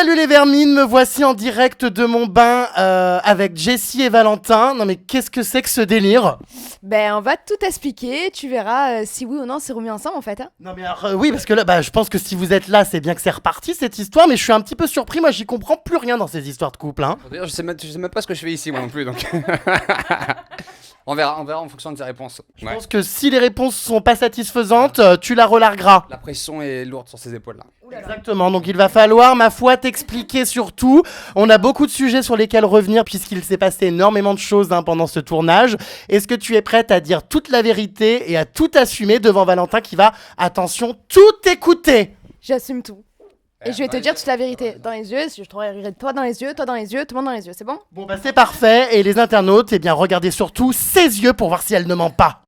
Salut les vermines, me voici en direct de mon bain avec Jessie et Valentin. Non mais qu'est-ce que c'est que ce délire ? Ben on va tout expliquer, tu verras si oui ou non c'est remis ensemble en fait. Hein. Non mais alors, oui, parce que là, je pense que si vous êtes là, c'est bien que c'est reparti cette histoire, mais je suis un petit peu surpris, moi j'y comprends plus rien dans ces histoires de couple. Hein. D'ailleurs, je sais même pas ce que je fais ici moi non plus, donc... on verra en fonction de tes réponses. Je pense que si les réponses sont pas satisfaisantes, tu la relargueras. La pression est lourde sur ses épaules là. Exactement, donc il va falloir, ma foi, t'expliquer surtout. On a beaucoup de sujets sur lesquels revenir puisqu'il s'est passé énormément de choses pendant ce tournage. Est-ce que tu es prête à dire toute la vérité et à tout assumer devant Valentin qui va, attention, tout écouter ? J'assume tout. Et je vais te dire toute la vérité dans les yeux, si je te regarde toi dans les yeux, toi dans les yeux, tout le monde dans les yeux, c'est bon ? Bon bah c'est parfait, et les internautes, eh bien regardez surtout ses yeux pour voir si elle ne ment pas.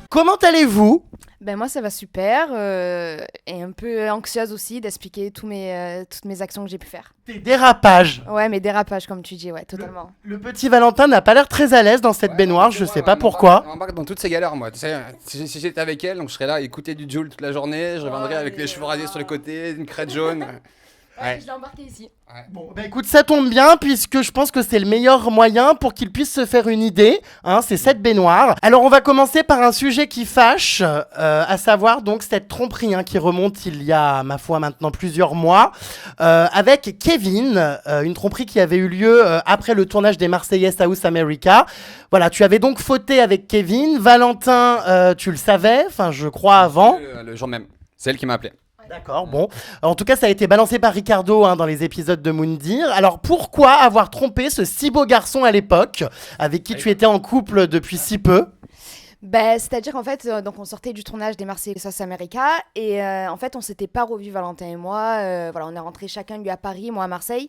Comment allez-vous ? Ben moi ça va super, et un peu anxieuse aussi d'expliquer toutes mes actions que j'ai pu faire. Tes dérapages. Ouais, mes dérapages comme tu dis, ouais, totalement. Le petit Valentin n'a pas l'air très à l'aise dans cette baignoire, je sais pas pourquoi. On m'embarque dans toutes ces galères moi, tu sais, si j'étais avec elle, donc je serais là à écouter du Jul toute la journée, je reviendrais avec les cheveux rasés sur les côtés, une crête jaune. Ouais, je l'ai embarqué ici. Ouais. Bon, bah écoute, ça tombe bien puisque je pense que c'est le meilleur moyen pour qu'il puisse se faire une idée. C'est cette baignoire. Alors, on va commencer par un sujet qui fâche, à savoir donc cette tromperie qui remonte il y a, ma foi, maintenant plusieurs mois, avec Kevin, une tromperie qui avait eu lieu après le tournage des Marseillais South America. Voilà, tu avais donc fauté avec Kevin. Valentin, tu le savais, enfin, je crois avant. Le jour même, c'est elle qui m'a appelé. D'accord, bon. En tout cas, ça a été balancé par Ricardo dans les épisodes de Moundir. Alors, pourquoi avoir trompé ce si beau garçon à l'époque, avec qui tu étais en couple depuis si peu ? Ben, c'est-à-dire en fait, donc on sortait du tournage des Marseillais South America, et en fait, on s'était pas revus, Valentin et moi. Voilà, on est rentrés chacun, lui à Paris, moi à Marseille.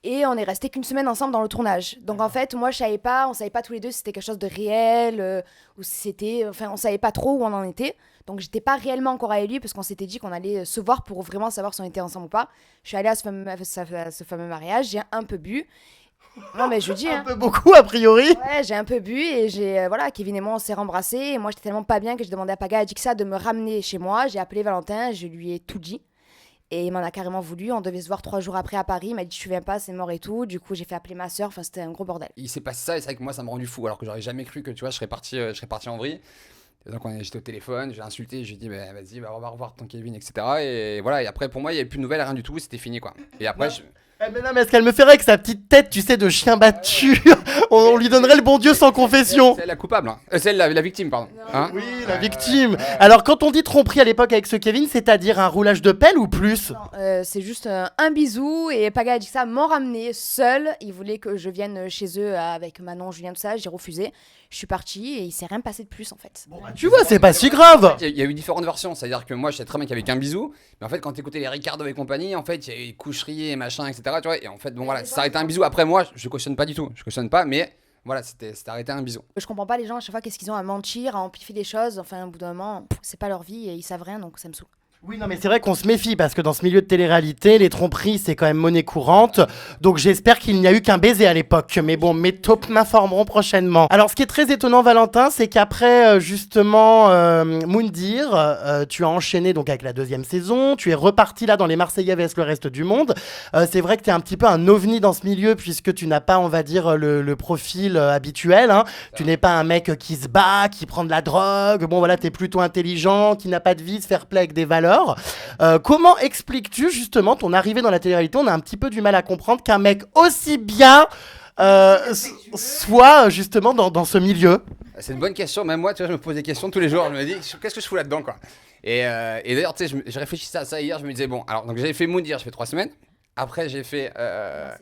Et on est resté qu'une semaine ensemble dans le tournage. Donc en fait, moi, on savait pas tous les deux si c'était quelque chose de réel, ou si c'était... Enfin, on savait pas trop où on en était. Donc j'étais pas réellement encore avec lui parce qu'on s'était dit qu'on allait se voir pour vraiment savoir si on était ensemble ou pas. Je suis allée à ce fameux mariage, j'ai un peu bu. Non mais je dis... Un peu beaucoup, a priori. Ouais, j'ai un peu bu et voilà, Kevin et moi, on s'est rembrassés. Et moi, j'étais tellement pas bien que j'ai demandé à Paga Adjixa de me ramener chez moi. J'ai appelé Valentin, je lui ai tout dit. Et il m'en a carrément voulu, on devait se voir 3 jours après à Paris, il m'a dit tu viens pas, c'est mort et tout. Du coup j'ai fait appeler ma soeur, enfin c'était un gros bordel. Il s'est passé ça et c'est vrai que moi ça m'a rendu fou alors que j'aurais jamais cru que tu vois je serais parti en vrille. Et donc j'étais au téléphone, j'ai insulté, j'ai dit bah, vas-y on va revoir ton Kevin etc. Et voilà, et après pour moi il n'y avait plus de nouvelles, rien du tout, c'était fini quoi. Et après Mais non, mais est-ce qu'elle me ferait avec sa petite tête, tu sais, de chien battu ? On lui donnerait le bon Dieu sans confession. C'est elle la coupable, c'est elle la victime pardon. Hein Oui, la victime. Alors quand on dit tromperie à l'époque avec ce Kevin, c'est-à-dire un roulage de pelle ou plus ? Non, c'est juste un bisou et Paga Adjixa m'ont ramené seul. Ils voulaient que je vienne chez eux avec Manon, Julien, tout ça, j'ai refusé. Je suis partie et il s'est rien passé de plus en fait. Bon, bah, tu vois, c'est pas si grave. Il y a eu différentes versions, c'est-à-dire que moi je sais très bien qu'il y avait qu'un bisou, mais en fait quand t'écoutais les Ricardo et compagnie, en fait il y a eu coucherie et machin etc. Tu vois, et en fait bon voilà, ça arrêtait un bisou. Après moi je cautionne pas du tout, mais voilà, c'était arrêté un bisou. Je comprends pas les gens à chaque fois qu'est-ce qu'ils ont à mentir, à amplifier les choses. Enfin, au bout d'un moment, c'est pas leur vie et ils savent rien donc ça me saoule. Oui, non, mais c'est vrai qu'on se méfie parce que dans ce milieu de télé-réalité, les tromperies, c'est quand même monnaie courante. Donc j'espère qu'il n'y a eu qu'un baiser à l'époque. Mais bon, mes taupes m'informeront prochainement. Alors, ce qui est très étonnant, Valentin, c'est qu'après, justement, Moundir, tu as enchaîné donc avec la 2e saison. Tu es reparti là dans les Marseillais vs le reste du monde. C'est vrai que tu es un petit peu un ovni dans ce milieu puisque tu n'as pas, on va dire, le profil habituel. Tu n'es pas un mec qui se bat, qui prend de la drogue. Bon, voilà, tu es plutôt intelligent, qui n'a pas de vice, fair play avec des valeurs. Comment expliques-tu justement ton arrivée dans la télé-réalité ? On a un petit peu du mal à comprendre qu'un mec aussi bien soit justement dans ce milieu. C'est une bonne question, même moi tu vois je me pose des questions tous les jours, je me dis qu'est-ce que je fous là-dedans quoi. Et d'ailleurs tu sais je réfléchissais à ça hier, je me disais bon alors donc j'avais fait Moundir, j'ai fait 3 semaines, après j'ai fait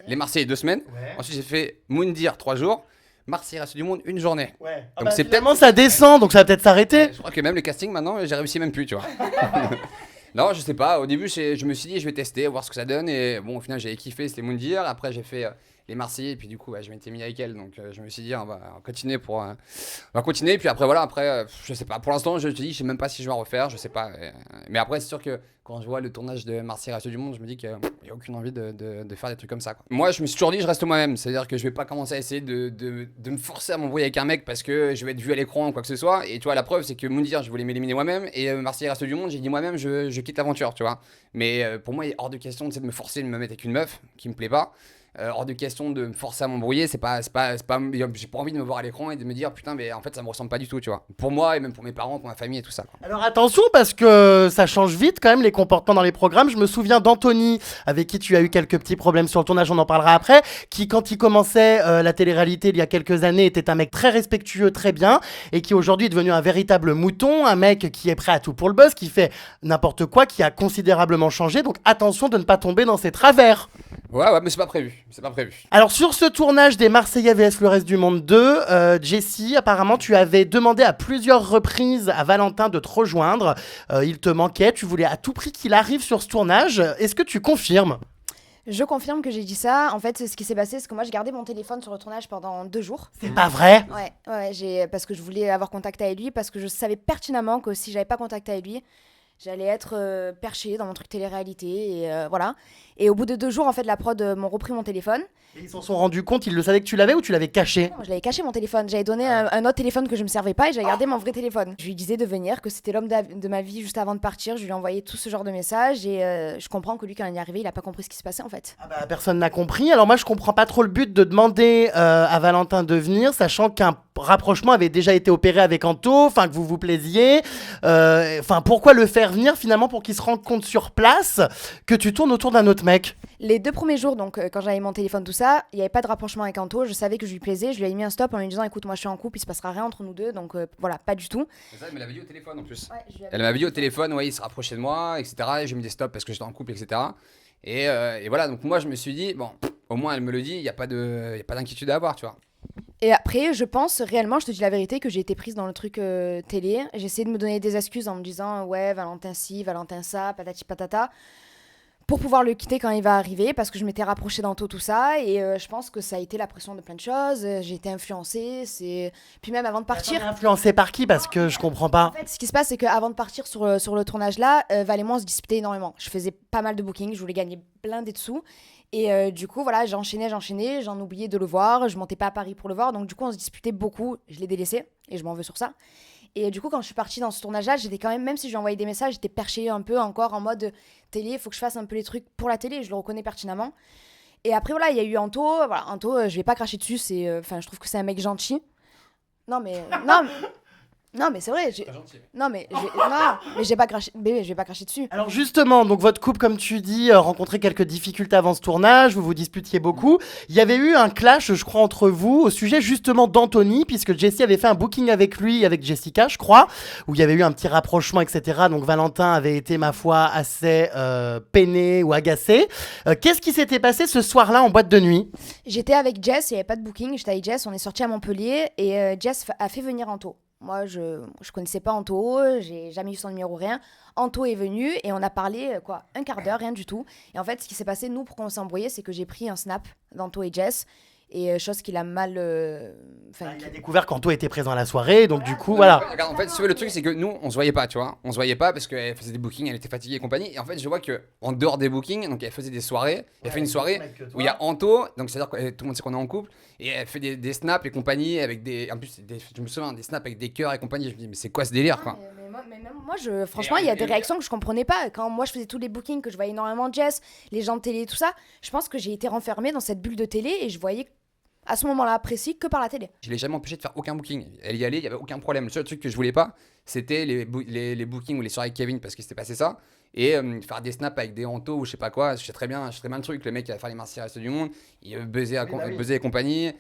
les Marseillais 2 semaines, ensuite j'ai fait Moundir 3 jours, Marseille reste du monde 1 journée. Ouais. Donc c'est tellement ça descend, donc ça va peut-être s'arrêter. Je crois que même le casting maintenant j'ai réussi même plus tu vois. Non, je sais pas. Au début, je me suis dit, je vais tester, voir ce que ça donne. Et bon, au final, j'avais kiffé, c'était Moundir. Après, j'ai fait les Marseillais. Et puis du coup, je m'étais mis avec elle. Donc je me suis dit, on va continuer on va continuer. Puis après, voilà, je sais pas. Pour l'instant, je te dis, je sais même pas si je vais en refaire. Je sais pas. Mais après, c'est sûr que quand je vois le tournage de Marseille Reste du Monde, je me dis qu'il n'y a aucune envie de faire des trucs comme ça, quoi. Moi, je me suis toujours dit, je reste moi-même. C'est-à-dire que je vais pas commencer à essayer de me forcer à m'embrouiller avec un mec parce que je vais être vu à l'écran ou quoi que ce soit. Et tu vois, la preuve, c'est que Moundir, je voulais m'éliminer moi-même. Et Marseille Reste du Monde, j'ai dit moi-même, je quitte l'aventure, tu vois. Mais pour moi, il est hors de question de me forcer de me mettre avec une meuf qui me plaît pas. Hors de question de me forcer à m'embrouiller, j'ai pas envie de me voir à l'écran et de me dire putain, mais en fait ça me ressemble pas du tout, tu vois. Pour moi et même pour mes parents, pour ma famille et tout ça, quoi. Alors attention parce que ça change vite quand même les comportements dans les programmes. Je me souviens d'Anthony avec qui tu as eu quelques petits problèmes sur le tournage, on en parlera après, qui quand il commençait la télé-réalité il y a quelques années était un mec très respectueux, très bien, et qui aujourd'hui est devenu un véritable mouton, un mec qui est prêt à tout pour le buzz, qui fait n'importe quoi, qui a considérablement changé, donc attention de ne pas tomber dans ses travers. Ouais, mais c'est pas prévu. Alors sur ce tournage des Marseillais vs le reste du monde 2, Jessie, apparemment tu avais demandé à plusieurs reprises à Valentin de te rejoindre. Il te manquait, tu voulais à tout prix qu'il arrive sur ce tournage. Est-ce que tu confirmes ? Je confirme que j'ai dit ça. En fait, ce qui s'est passé, c'est que moi, j'ai gardé mon téléphone sur le tournage pendant 2 jours. C'est pas vrai ? Ouais, parce que je voulais avoir contact avec lui, parce que je savais pertinemment que si j'avais pas contact avec lui, j'allais être perchée dans mon truc télé-réalité, et voilà. Et au bout de 2 jours, en fait, la prod m'ont repris mon téléphone. Et ils s'en sont rendus compte, ils le savaient que tu l'avais ou tu l'avais caché ? Non, je l'avais caché mon téléphone. J'avais donné un autre téléphone que je me servais pas et j'avais gardé mon vrai téléphone. Je lui disais de venir, que c'était l'homme de ma vie juste avant de partir. Je lui ai envoyé tout ce genre de messages et je comprends que lui, quand il est arrivé, il a pas compris ce qui se passait en fait. Ah bah, personne n'a compris. Alors moi, je comprends pas trop le but de demander à Valentin de venir, sachant qu'un rapprochement avait déjà été opéré avec Anto, enfin que vous vous plaisiez. Enfin, pourquoi le faire venir finalement pour qu'il se rende compte sur place que tu tournes autour d'un autre mec ? Les 2 premiers jours, donc quand j'avais mon téléphone, tout ça, il n'y avait pas de rapprochement avec Anto. Je savais que je lui plaisais. Je lui ai mis un stop en lui disant écoute, moi je suis en couple, il se passera rien entre nous deux. Donc voilà, pas du tout. C'est ça, elle me l'avait dit au téléphone en plus. Ouais, Elle m'avait dit au téléphone, ouais, il se rapprochait de moi, etc. Et j'ai mis des stops parce que j'étais en couple, etc. Et voilà, donc moi je me suis dit, bon, au moins elle me le dit, il n'y a pas d'inquiétude à avoir, tu vois. Et après, je pense réellement, je te dis la vérité, que j'ai été prise dans le truc télé. J'ai essayé de me donner des excuses en me disant ouais, Valentin ci, Valentin ça, patati patata, pour pouvoir le quitter quand il va arriver, parce que je m'étais rapprochée d'Anto, tout ça, et je pense que ça a été la pression de plein de choses. J'ai été influencée, puis même avant de partir... Influencée par qui ? Parce que je comprends pas. En fait, ce qui se passe, c'est qu'avant de partir sur le tournage là, Val et moi, on se disputait énormément. Je faisais pas mal de bookings, je voulais gagner blindé de sous. Et du coup, voilà, j'enchaînais, j'en oubliais de le voir, je montais pas à Paris pour le voir, donc du coup, on se disputait beaucoup, je l'ai délaissé, et je m'en veux sur ça. Et du coup, quand je suis partie dans ce tournage-là, j'étais quand même si je lui envoyais des messages, j'étais perchée un peu encore en mode télé, il faut que je fasse un peu les trucs pour la télé, je le reconnais pertinemment. Et après, voilà, il y a eu Anto, je vais pas cracher dessus, je trouve que c'est un mec gentil. Non, mais c'est vrai. Je vais pas cracher dessus. Alors justement, donc votre couple, comme tu dis, rencontrait quelques difficultés avant ce tournage, vous vous disputiez beaucoup. Il y avait eu un clash, je crois, entre vous au sujet justement d'Anthony, puisque Jessie avait fait un booking avec lui, avec Jessica, je crois, où il y avait eu un petit rapprochement, etc. Donc Valentin avait été, ma foi, assez peiné ou agacé. Qu'est-ce qui s'était passé ce soir-là en boîte de nuit ? J'étais avec Jess, il n'y avait pas de booking, j'étais avec Jess, on est sortis à Montpellier et Jess a fait venir Anto. Moi, je connaissais pas Anto, j'ai jamais eu son numéro, rien. Anto est venu et on a parlé, un quart d'heure, rien du tout. Et en fait, ce qui s'est passé, nous, pourquoi on s'est embrouillé, c'est que j'ai pris un snap d'Anto et Jess. Et chose qu'il a mal... il a découvert qu'Anto était présent à la soirée, donc du coup, voilà. Regarde, en fait, si tu veux, le truc, c'est que nous, on se voyait pas, tu vois. On se voyait pas parce qu'elle faisait des bookings, elle était fatiguée et compagnie. Et en fait, je vois qu'en dehors des bookings, donc elle faisait des soirées. Elle fait une soirée où il y a Anto, donc c'est-à-dire que tout le monde sait qu'on est en couple. Et elle fait des snaps et compagnie avec des... En plus, je me souviens, des snaps avec des cœurs et compagnie. Je me dis, mais c'est quoi ce délire, quoi ? Mais même moi, franchement, il y a des réactions que je comprenais pas. Quand moi, je faisais tous les bookings, que je voyais énormément Jess, les gens de télé et tout ça, je pense que j'ai été renfermée dans cette bulle de télé et je voyais à ce moment-là précis que par la télé. Je l'ai jamais empêché de faire aucun booking. Elle y allait, il y avait aucun problème. Le seul truc que je voulais pas, c'était les bookings ou les soirées avec Kevin parce qu'il s'était passé ça. Et faire des snaps avec des Anto ou je sais pas quoi. Je sais très bien le truc. Le mec qui va faire les Marseillais Reste du Monde, il buzzait et compagnie.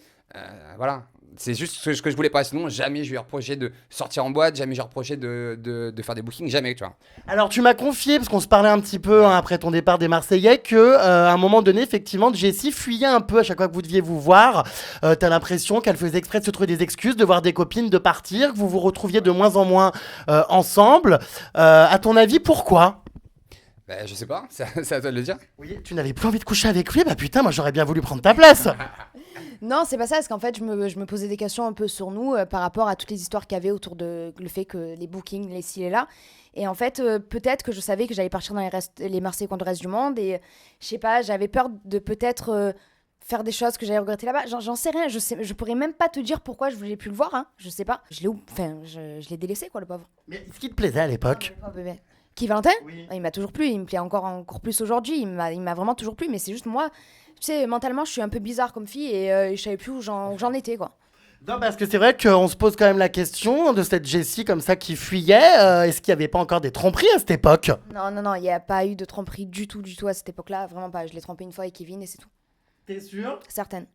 Voilà. C'est juste ce que je voulais pas. Sinon, jamais je lui ai reproché de sortir en boîte, jamais je lui ai reproché de faire des bookings, jamais, tu vois. Alors, tu m'as confié, parce qu'on se parlait un petit peu après ton départ des Marseillais, qu'à un moment donné, effectivement, Jessie fuyait un peu à chaque fois que vous deviez vous voir. T'as l'impression qu'elle faisait exprès de se trouver des excuses, de voir des copines, de partir, que vous vous retrouviez de moins en moins ensemble. À ton avis, pourquoi ? Bah, je sais pas, c'est à toi de le dire. Oui, tu n'avais plus envie de coucher avec lui? Bah putain, moi j'aurais bien voulu prendre ta place. Non, c'est pas ça, parce qu'en fait, je me posais des questions un peu sur nous par rapport à toutes les histoires qu'il y avait autour de le fait que les bookings, les ci et là. Et en fait, peut-être que je savais que j'allais partir dans les Marseillais contre le reste du monde. Et je sais pas, j'avais peur de peut-être faire des choses que j'allais regretter là-bas. J'en sais rien, je pourrais même pas te dire pourquoi je voulais plus le voir, hein. Je sais pas. Je l'ai délaissé, quoi, le pauvre. Mais ce qui te plaisait à l'époque? Oh, bébé. Qui, Valentin? Oui. Il m'a toujours plu, il me plaît encore plus aujourd'hui. Il m'a vraiment toujours plu, mais c'est juste moi. Tu sais, mentalement, je suis un peu bizarre comme fille et je savais plus où j'en étais, quoi. Non, parce que c'est vrai qu'on se pose quand même la question de cette Jessie comme ça qui fuyait. Est-ce qu'il n'y avait pas encore des tromperies à cette époque? Non, il n'y a pas eu de tromperie du tout à cette époque-là. Vraiment pas. Je l'ai trompé une fois avec Kevin et c'est tout. T'es sûr? Certaine.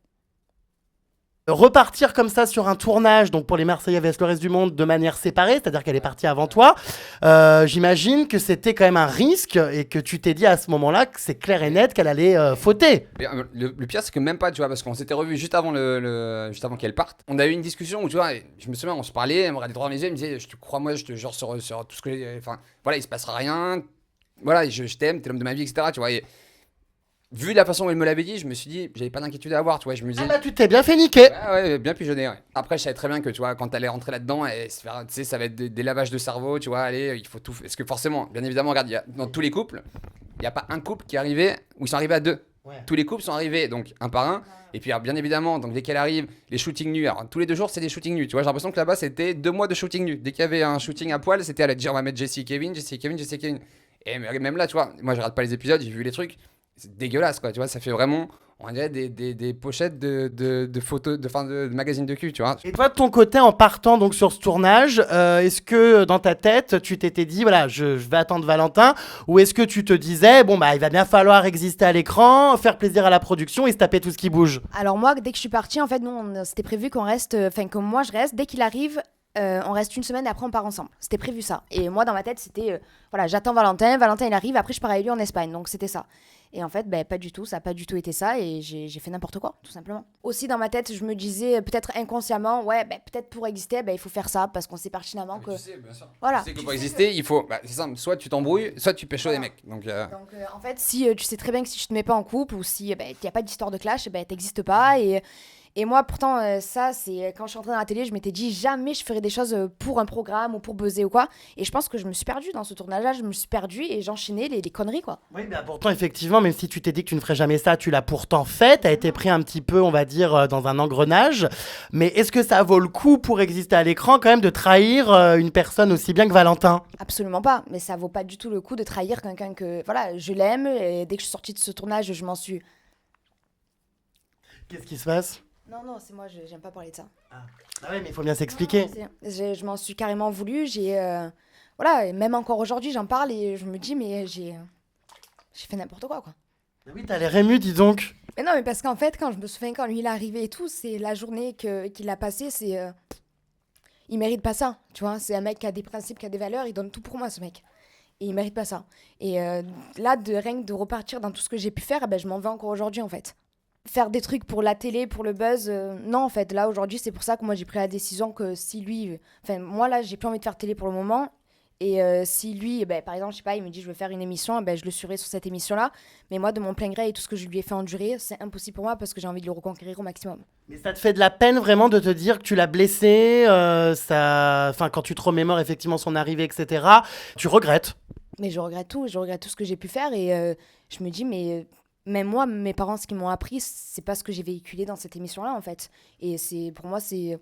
Repartir comme ça sur un tournage, donc pour les Marseillais vs le reste du monde, de manière séparée, c'est-à-dire qu'elle est partie avant toi, j'imagine que c'était quand même un risque et que tu t'es dit à ce moment-là que c'est clair et net qu'elle allait fauter. Mais, le pire, c'est que même pas, tu vois, parce qu'on s'était revus juste avant, juste avant qu'elle parte. On a eu une discussion où, tu vois, je me souviens, on se parlait, elle me regardait droit dans les yeux, elle me disait, je te crois, moi, je te jure sur tout ce que. Enfin, voilà, il se passera rien. Voilà, je t'aime, t'es l'homme de ma vie, etc. Tu vois, et vu la façon où elle me l'avait dit, je me suis dit, j'avais pas d'inquiétude à avoir, tu vois, je me disais. Ah bah tu t'es bien fait niquer. Ouais, bien pigeonné, ouais. Après, je savais très bien que, tu vois, quand elle est rentrée là-dedans, tu sais, ça va être des lavages de cerveau, tu vois, allez, il faut tout. Parce que forcément, bien évidemment, regarde, dans tous les couples, il n'y a pas un couple qui est arrivé où ils sont arrivés à deux. Ouais. Tous les couples sont arrivés, donc un par un. Et puis, alors, bien évidemment, donc dès qu'elle arrive, les shootings nus. Alors, tous les 2 jours, c'est des shootings nus. Tu vois, j'ai l'impression que là-bas, c'était 2 mois de shooting nus. Dès qu'il y avait un shooting à poil, c'était à dire, on va mettre Jessie et Kevin, Jessie et Kevin, Jessie et Kevin. Et même là, tu vois, moi, je regarde pas les épisodes, j'ai vu les trucs. C'est dégueulasse, quoi. Tu vois, ça fait vraiment, on dirait des pochettes de photos, de magazines de cul, tu vois. Et toi, de ton côté, en partant donc sur ce tournage, est-ce que dans ta tête, tu t'étais dit, voilà, je vais attendre Valentin, ou est-ce que tu te disais, bon, bah, il va bien falloir exister à l'écran, faire plaisir à la production et se taper tout ce qui bouge? Alors moi, dès que je suis partie, en fait, nous, c'était prévu qu'on reste, enfin que moi je reste. Dès qu'il arrive, on reste une semaine et après on part ensemble. C'était prévu ça. Et moi, dans ma tête, c'était, voilà, j'attends Valentin, il arrive, après je pars avec lui en Espagne. Donc c'était ça. Et en fait, ben, pas du tout, ça n'a pas du tout été ça et j'ai fait n'importe quoi, tout simplement. Aussi, dans ma tête, je me disais, peut-être inconsciemment, ouais, ben, peut-être pour exister, ben, il faut faire ça parce qu'on sait pertinemment que. Tu sais, bien sûr. Voilà. Tu sais que pour exister, il faut. Bah, c'est simple, soit tu t'embrouilles, soit tu pécho des mecs. Donc, En fait, si tu sais très bien que si tu te mets pas en couple ou si il n'y a pas d'histoire de clash, ben, t'existes pas. Et moi, pourtant, ça, c'est quand je suis entrée dans la télé, je m'étais dit jamais je ferais des choses pour un programme ou pour buzzer ou quoi. Et je pense que je me suis perdue dans ce tournage-là, je me suis perdue et j'enchaînais les conneries, quoi. Oui, bah pourtant, effectivement, même si tu t'es dit que tu ne ferais jamais ça, tu l'as pourtant fait. T'as été pris un petit peu, on va dire, dans un engrenage. Mais est-ce que ça vaut le coup pour exister à l'écran, quand même, de trahir une personne aussi bien que Valentin? Absolument pas, mais ça vaut pas du tout le coup de trahir quelqu'un que, voilà, je l'aime. Et dès que je suis sortie de ce tournage, je m'en suis. Qu'est-ce qui se passe? Non, c'est moi, j'aime pas parler de ça. Ah ouais, mais il faut bien s'expliquer. Je m'en suis carrément voulu. Voilà, et même encore aujourd'hui, j'en parle et je me dis, mais j'ai fait n'importe quoi, quoi. Mais oui, t'as l'air ému, dis donc. Mais non, mais parce qu'en fait, quand je me souviens, quand lui il est arrivé et tout, c'est la journée qu'il a passée, c'est. Il mérite pas ça, tu vois. C'est un mec qui a des principes, qui a des valeurs, il donne tout pour moi, ce mec. Et il mérite pas ça. Et là, rien que de repartir dans tout ce que j'ai pu faire, eh ben, je m'en vais encore aujourd'hui, en fait. Faire des trucs pour la télé, pour le buzz, non, en fait. Là, aujourd'hui, c'est pour ça que moi, j'ai pris la décision que si lui... Enfin, moi, là, j'ai plus envie de faire télé pour le moment. Et si lui, ben, par exemple, je sais pas, il me dit je veux faire une émission, ben, je le suivrai sur cette émission-là. Mais moi, de mon plein gré et tout ce que je lui ai fait endurer, c'est impossible pour moi parce que j'ai envie de le reconquérir au maximum. Mais ça te fait de la peine vraiment de te dire que tu l'as blessé, enfin, quand tu te remémores effectivement son arrivée, etc., tu regrettes. Mais je regrette tout ce que j'ai pu faire. Et je me dis, mais même moi, mes parents, ce qu'ils m'ont appris, c'est pas ce que j'ai véhiculé dans cette émission-là, en fait. Et pour moi, c'est...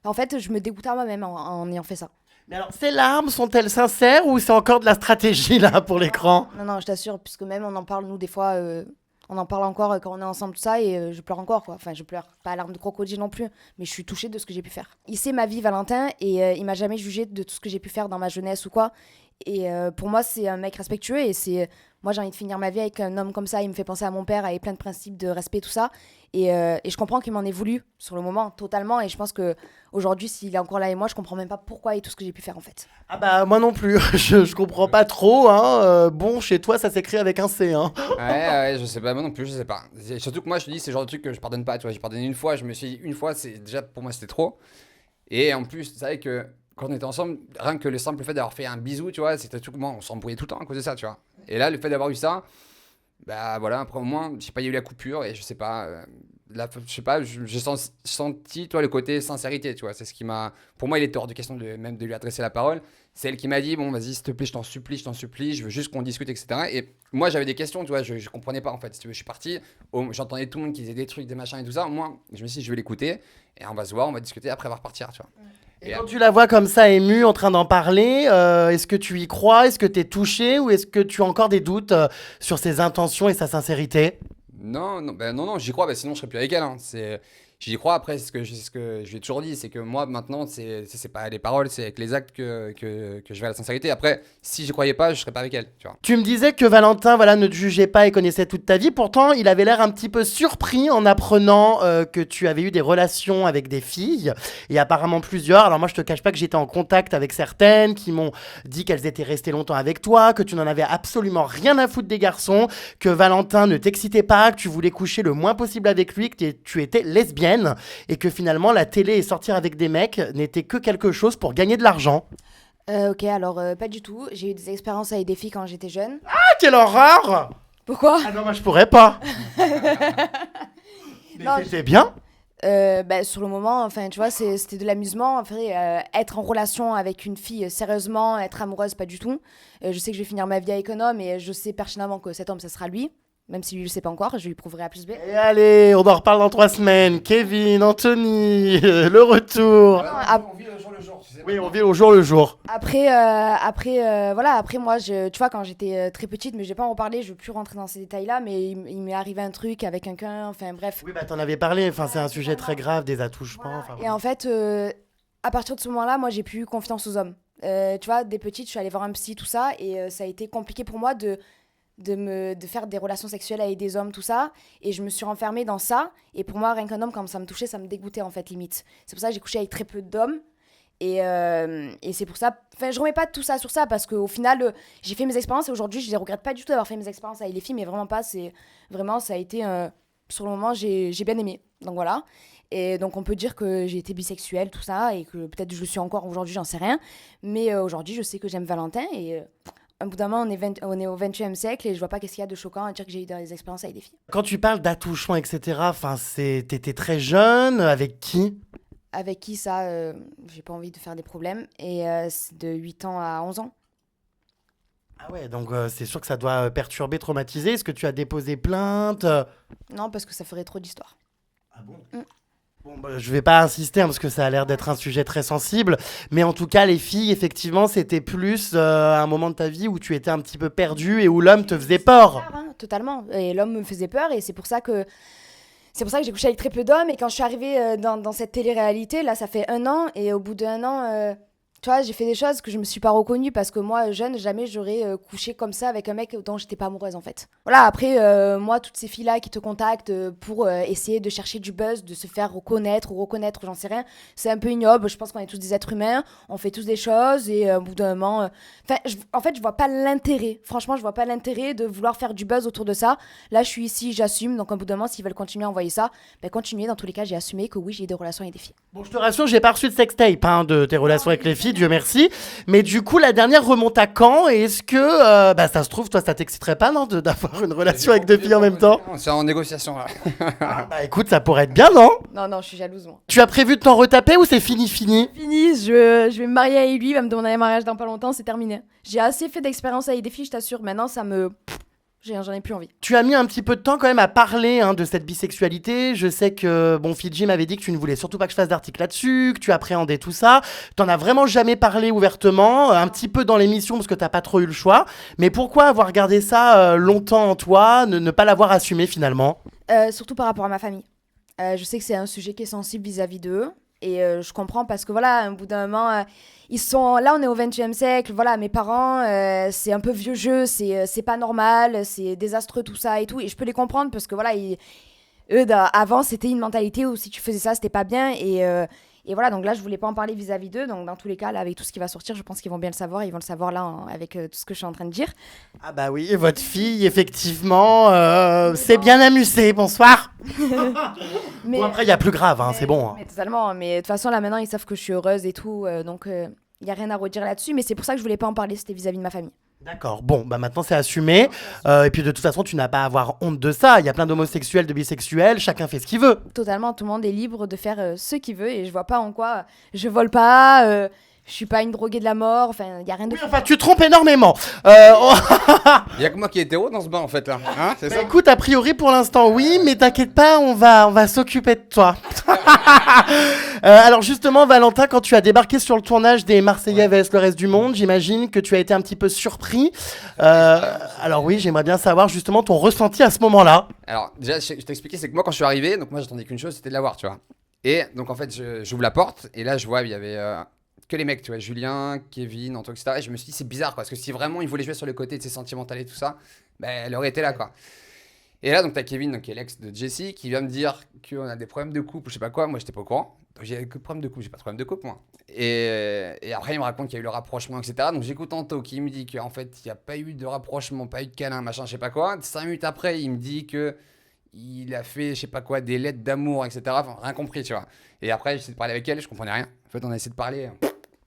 En fait, je me dégoûte à moi-même en ayant fait ça. Mais alors, ces larmes sont-elles sincères ou c'est encore de la stratégie là pour l'écran? Non, je t'assure, puisque même on en parle, nous, des fois, on en parle encore quand on est ensemble, tout ça, et je pleure encore, quoi. Enfin, je pleure, pas à larmes de crocodile non plus, mais je suis touchée de ce que j'ai pu faire. Il sait ma vie, Valentin, et il m'a jamais jugée de tout ce que j'ai pu faire dans ma jeunesse ou quoi. Et pour moi, c'est un mec respectueux, et c'est... Moi, j'ai envie de finir ma vie avec un homme comme ça, il me fait penser à mon père, avec plein de principes de respect, tout ça. Et je comprends qu'il m'en ait voulu, sur le moment, totalement, et je pense que aujourd'hui, s'il est encore là et moi, je comprends même pas pourquoi et tout ce que j'ai pu faire, en fait. Ah bah moi non plus, je comprends pas trop, hein. Bon, chez toi ça s'écrit avec un C, hein. ouais, je sais pas, moi non plus, je sais pas. Surtout que moi, je te dis, c'est le genre de truc que je pardonne pas, tu vois. J'ai pardonné une fois, je me suis dit, une fois, c'est déjà, pour moi, c'était trop. Et en plus, c'est vrai que quand on était ensemble, rien que le simple fait d'avoir fait un bisou, tu vois, c'était tout, moi, on s'embrouillait tout le temps à cause de ça, tu vois. Et là, le fait d'avoir eu ça, bah voilà, après au moins, je sais pas, il y a eu la coupure et je sais pas, là, je sais pas, j'ai senti, toi, le côté sincérité, tu vois, c'est ce qui m'a, pour moi, il était hors de question même de lui adresser la parole. C'est elle qui m'a dit, bon, vas-y, s'il te plaît, je t'en supplie, je veux juste qu'on discute, etc. Et moi, j'avais des questions, tu vois, je comprenais pas, en fait, si tu veux, je suis parti, j'entendais tout le monde qui disait des trucs, des machins et tout ça, moi, je me suis dit, je vais l'écouter, et on va se voir, on va discuter, après, on va repartir, tu vois. Et quand tu la vois comme ça émue, en train d'en parler, est-ce que tu y crois? Est-ce que tu es touché? Ou est-ce que tu as encore des doutes sur ses intentions et sa sincérité? Non, non, non, j'y crois, sinon je serais plus avec elle. Hein. J'y crois. Après, c'est ce que je lui ai toujours dit, c'est que moi maintenant, c'est pas les paroles, c'est avec les actes que je vais à la sincérité. Après, si j'y croyais pas, je serais pas avec elle. Tu vois. Tu me disais que Valentin, voilà, ne te jugeait pas et connaissait toute ta vie. Pourtant, il avait l'air un petit peu surpris en apprenant que tu avais eu des relations avec des filles, et apparemment plusieurs. Alors moi, je te cache pas que j'étais en contact avec certaines qui m'ont dit qu'elles étaient restées longtemps avec toi, que tu n'en avais absolument rien à foutre des garçons, que Valentin ne t'excitait pas, que tu voulais coucher le moins possible avec lui, que tu étais lesbienne, et que finalement la télé et sortir avec des mecs n'était que quelque chose pour gagner de l'argent. Ok, alors pas du tout. J'ai eu des expériences avec des filles quand j'étais jeune. Ah, quelle horreur! Pourquoi? Ah non, moi je pourrais pas. Non, Mais c'était bien. Sur le moment, enfin, tu vois, c'était de l'amusement. Enfin, être en relation avec une fille sérieusement, être amoureuse, pas du tout. Je sais que je vais finir ma vie avec un homme et je sais pertinemment que cet homme, ça sera lui. Même si lui, je le sais pas encore, je lui prouverai A plus B. Et allez, on en reparle dans 3 semaines. Kevin, Anthony, le retour. On vit au jour le jour, tu sais. Oui, on vit au jour le jour. Après, voilà, après moi, tu vois, quand j'étais très petite, mais je vais pas en reparler, je veux plus rentrer dans ces détails-là, mais il m'est arrivé un truc avec quelqu'un, enfin bref. Oui, bah t'en avais parlé, enfin c'est un sujet très grave, des attouchements. Enfin, Et en fait, à partir de ce moment-là, moi, j'ai plus eu confiance aux hommes. Tu vois, dès petite, je suis allée voir un psy, tout ça, et ça a été compliqué pour moi de faire des relations sexuelles avec des hommes, tout ça, et je me suis renfermée dans ça, et pour moi, rien qu'un homme, quand ça me touchait, ça me dégoûtait, en fait, limite. C'est pour ça que j'ai couché avec très peu d'hommes, et c'est pour ça, enfin, je remets pas tout ça sur ça, parce qu'au final, j'ai fait mes expériences, et aujourd'hui, je les regrette pas du tout d'avoir fait mes expériences avec les filles, mais vraiment pas, ça a été, sur le moment, j'ai bien aimé, donc voilà. Et donc on peut dire que j'ai été bisexuelle, tout ça, et que peut-être je le suis encore aujourd'hui, j'en sais rien, mais aujourd'hui, je sais que j'aime Valentin, et... un bout d'un moment, on est au 21e siècle et je vois pas qu'est-ce qu'il y a de choquant à dire que j'ai eu des expériences avec des filles. quand tu parles d'attouchement, etc., enfin, t'étais très jeune, avec qui? Avec qui ça, j'ai pas envie de faire des problèmes. Et c'est de 8 ans à 11 ans. Ah ouais, donc c'est sûr que ça doit perturber, traumatiser. Est-ce que tu as déposé plainte? Non, parce que ça ferait trop d'histoire. Ah bon? Bon, bah, je vais pas insister hein, parce que ça a l'air d'être un sujet très sensible, mais en tout cas, les filles, effectivement, c'était plus un moment de ta vie où tu étais un petit peu perdu et où l'homme te faisait peur. Totalement. Et l'homme me faisait peur et c'est pour ça que j'ai couché avec très peu d'hommes. Et quand je suis arrivée dans cette télé-réalité, là, ça fait 1 an. Et au bout d'1 an, tu vois, j'ai fait des choses que je me suis pas reconnue parce que moi, jeune, jamais j'aurais couché comme ça avec un mec dont j'étais pas amoureuse, en fait. Voilà, après, moi, toutes ces filles-là qui te contactent pour essayer de chercher du buzz, de se faire reconnaître ou reconnaître, j'en sais rien, c'est un peu ignoble. Je pense qu'on est tous des êtres humains, on fait tous des choses et au bout d'un moment... en fait, je vois pas l'intérêt. Franchement, je vois pas l'intérêt de vouloir faire du buzz autour de ça. Là, je suis ici, j'assume. Donc, au bout d'un moment, s'ils veulent continuer à envoyer ça, continuez. Dans tous les cas, j'ai assumé que oui, j'ai eu des relations avec des filles. Bon, je te rassure, j'ai pas reçu de sextape hein, de tes relations avec les filles, Dieu merci. Mais du coup, la dernière remonte à quand? Et est-ce que, ça se trouve, toi, ça t'exciterait pas, non, d'avoir une relation avec 2 filles en même temps? C'est en négociation là. Ah, bah écoute, ça pourrait être bien, non? Non, je suis jalouse, moi. Tu as prévu de t'en retaper ou c'est fini? Fini, je vais me marier avec lui, il va me demander un mariage dans pas longtemps, c'est terminé. J'ai assez fait d'expérience avec des filles, je t'assure. Maintenant, j'en ai plus envie. Tu as mis un petit peu de temps quand même à parler hein, de cette bisexualité. Je sais que Fidji m'avait dit que tu ne voulais surtout pas que je fasse d'article là-dessus, que tu appréhendais tout ça. T'en as vraiment jamais parlé ouvertement, un petit peu dans l'émission parce que t'as pas trop eu le choix. Mais pourquoi avoir gardé ça longtemps en toi, ne pas l'avoir assumé finalement? Surtout par rapport à ma famille. Je sais que c'est un sujet qui est sensible vis-à-vis d'eux. Et je comprends parce que voilà, au bout d'un moment, ils sont là, on est au 20e siècle. Voilà, mes parents, c'est un peu vieux jeu, c'est pas normal, c'est désastreux tout ça et tout. Et je peux les comprendre parce que voilà, eux, avant, c'était une mentalité où si tu faisais ça, c'était pas bien. Et voilà, donc là, je voulais pas en parler vis-à-vis d'eux. Donc dans tous les cas, là, avec tout ce qui va sortir, je pense qu'ils vont bien le savoir. Ils vont le savoir là, avec tout ce que je suis en train de dire. Ah bah oui, votre fille, effectivement, s'est bien amusée. Bonsoir. Mais, bon, après, il y a plus grave, hein, c'est bon. Hein. Mais totalement. Mais de toute façon, là, maintenant, ils savent que je suis heureuse et tout. Donc, il y a rien à redire là-dessus. Mais c'est pour ça que je voulais pas en parler. C'était vis-à-vis de ma famille. D'accord, bon, bah maintenant c'est assumé. Et puis de toute façon, tu n'as pas à avoir honte de ça. Il y a plein d'homosexuels, de bisexuels, chacun fait ce qu'il veut. Totalement, tout le monde est libre de faire ce qu'il veut et je vois pas en quoi je vole pas, je suis pas une droguée de la mort, enfin, il y a rien de... Oui, enfin, tu te trompes énormément. Il y a que moi qui est hétéro dans ce bain en fait là. Hein, c'est ça? Écoute, a priori pour l'instant oui, mais t'inquiète pas, on va s'occuper de toi. Alors justement, Valentin, quand tu as débarqué sur le tournage des Marseillais vs le reste du monde, j'imagine que tu as été un petit peu surpris. Alors oui, j'aimerais bien savoir justement ton ressenti à ce moment-là. Alors déjà, je t'ai expliqué, c'est que moi quand je suis arrivé, donc moi j'attendais qu'une chose, c'était de la voir, tu vois. Et donc en fait, j'ouvre la porte et là je vois, il y avait que les mecs, tu vois, Julien, Kevin, Antoine, etc. Et je me suis dit, c'est bizarre, quoi, parce que si vraiment il voulait jouer sur le côté de ses sentimental et tout ça, ben, elle aurait été là, quoi. Et là, donc, t'as Kevin, donc, qui est l'ex de Jessie, qui vient me dire qu'on a des problèmes de couple, je sais pas quoi. Moi, j'étais pas au courant. Donc, j'ai que problème de couple, j'ai pas de problème de couple, moi. Et après, il me raconte qu'il y a eu le rapprochement, etc. Donc, j'écoute Anto qui me dit qu'en fait, il n'y a pas eu de rapprochement, pas eu de câlin, machin, je sais pas quoi. 5 minutes après, il me dit que il a fait, je sais pas quoi, des lettres d'amour, etc. Enfin, rien compris, tu vois. Et après, j'essaie de parler avec elle, je comprenais rien. En fait, on a essayé de parler.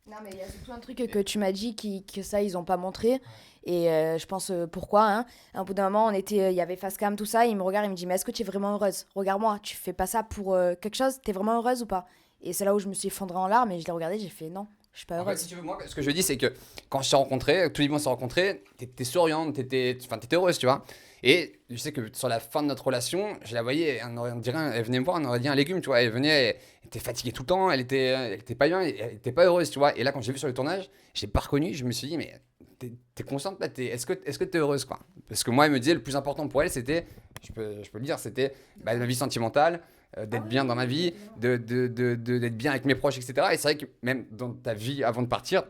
Non, mais il y a surtout un truc que tu m'as dit que ça, ils ont pas montré. Et je pense pourquoi. Hein. À un bout d'un moment, il y avait Facecam, tout ça. Il me regarde, il me dit, mais est-ce que tu es vraiment heureuse? Regarde-moi, tu fais pas ça pour quelque chose? T'es vraiment heureuse ou pas? Et c'est là où je me suis effondrée en larmes et je l'ai regardé, j'ai fait, non, je suis pas En fait, heureuse. si tu veux, moi, ce que je dis, c'est que quand je t'ai rencontré, tous les mois on s'est rencontrés, t'étais souriante, t'étais heureuse, tu vois. Et je sais que sur la fin de notre relation, je la voyais, on dirait, elle venait me voir, on aurait dit un légume, tu vois. Elle venait, elle était fatiguée tout le temps, elle était pas bien, elle était pas heureuse, tu vois. Et là, quand j'ai vu sur le tournage, j'ai pas reconnu, je me suis dit, mais t'es consciente là, est-ce que t'es heureuse, quoi? Parce que moi, elle me disait, le plus important pour elle, c'était, je peux le dire, c'était ma vie sentimentale, d'être bien dans ma vie, d'être bien avec mes proches, etc. Et c'est vrai que même dans ta vie avant de partir,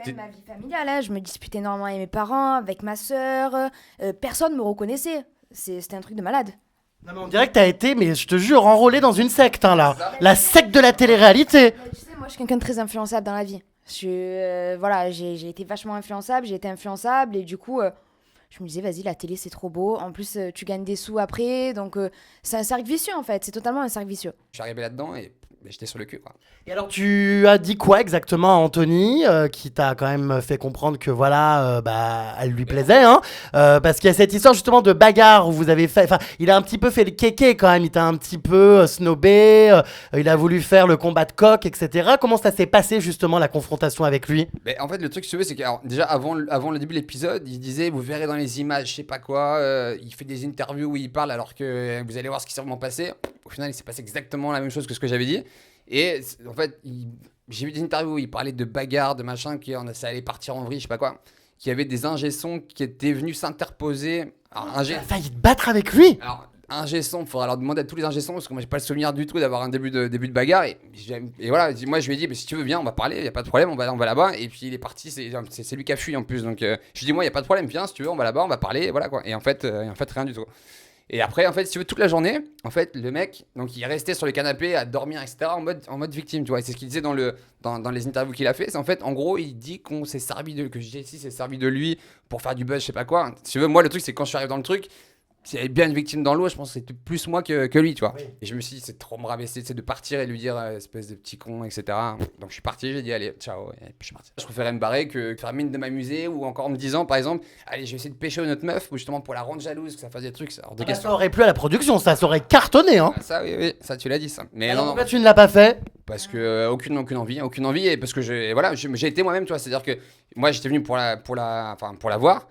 Même ma vie familiale, hein, je me disputais énormément avec mes parents, avec ma sœur, personne me reconnaissait. C'était un truc de malade. Non, mais on dirait que t'as été, mais je te jure, enrôlé dans une secte, hein, là. La secte de la télé-réalité. Tu sais, moi, je suis quelqu'un de très influençable dans la vie. Voilà, j'ai été vachement influençable, j'ai été influençable et du coup, je me disais, vas-y, la télé, c'est trop beau. En plus, tu gagnes des sous après, donc c'est un cercle vicieux en fait. C'est totalement un cercle vicieux. je suis arrivé là-dedans et j'étais sur le cul, quoi. Et alors, tu as dit quoi exactement à Anthony, qui t'a quand même fait comprendre que voilà, bah, elle lui plaisait, hein, parce qu'il y a cette histoire justement de bagarre où vous avez fait, enfin, il a un petit peu fait le kéké quand même, il t'a un petit peu snobé, il a voulu faire le combat de coq, etc. Comment ça s'est passé justement la confrontation avec lui? Mais en fait, le truc, si tu veux, c'est que alors, déjà avant le début de l'épisode, il disait, vous verrez dans les images, je sais pas quoi, il fait des interviews où il parle alors que vous allez voir ce qui s'est vraiment passé. Au final, il s'est passé exactement la même chose que ce que j'avais dit. Et en fait, j'ai vu des interviews où il parlait de bagarre, de machin, ça allait partir en vrille, je sais pas quoi. Qu'il y avait des ingé-sons qui étaient venus s'interposer. Alors, Tu as failli te battre avec lui? alors, ingé-son, il faudra leur demander à tous les ingé-sons parce que moi j'ai pas le souvenir du tout d'avoir un début de bagarre. Et voilà, moi je lui ai dit, bah, si tu veux, viens, on va parler, y a pas de problème, on va là-bas. Et puis il est parti, c'est lui qui a fui en plus. Donc je lui ai dit, moi y a pas de problème, viens, si tu veux, on va là-bas, on va parler, et voilà quoi. Et en fait, rien du tout. Et après, en fait, si tu veux, toute la journée, en fait, le mec, donc il est resté sur le canapé à dormir, etc., en mode victime, tu vois. Et c'est ce qu'il disait dans les interviews qu'il a fait. C'est en fait, en gros, il dit que Jessie s'est servi de lui pour faire du buzz, je sais pas quoi. Si tu veux, moi, le truc, c'est que quand je suis arrivé dans le truc, s'il y avait bien une victime dans l'eau, je pense que c'était plus moi que lui, tu vois. Oui. Et je me suis dit, c'est trop me rabaisser, c'est de partir et lui dire, espèce de petit con, etc. Donc je suis parti, j'ai dit, allez, ciao, et puis je suis parti. Je préférais me barrer que faire mine de m'amuser ou encore en me disant, par exemple, allez, je vais essayer de pêcher notre meuf, ou justement pour la rendre jalouse, que ça fasse des trucs, ça hors de question. Ça aurait plu à la production, ça aurait cartonné, hein. Ah, ça, oui, ça, tu l'as dit, ça. Mais Alors, non, pourquoi tu ne l'as pas fait? parce que aucune envie, et parce que j'ai été moi-même, tu vois. C'est-à-dire que moi, j'étais venu pour la voir.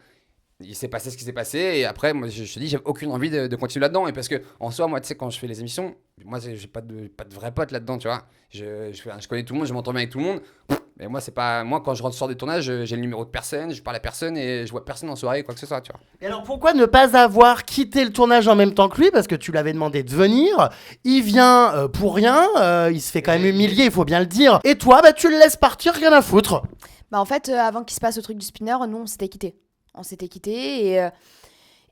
Il s'est passé ce qui s'est passé et après moi je te dis j'ai aucune envie de continuer là-dedans et parce que en soi moi tu sais quand je fais les émissions moi j'ai pas de vrais potes là-dedans tu vois je connais tout le monde je m'entends bien avec tout le monde mais moi c'est pas moi quand je rentre sur des tournages j'ai le numéro de personne je parle à personne et je vois personne en soirée quoi que ce soit tu vois. Et alors pourquoi ne pas avoir quitté le tournage en même temps que lui parce que tu l'avais demandé de venir, il vient pour rien, il se fait quand même humilier il faut bien le dire et toi bah tu le laisses partir rien à foutre. Bah en fait, avant qu'il se passe le truc du spinner, nous on s'était quittés. On s'était quittés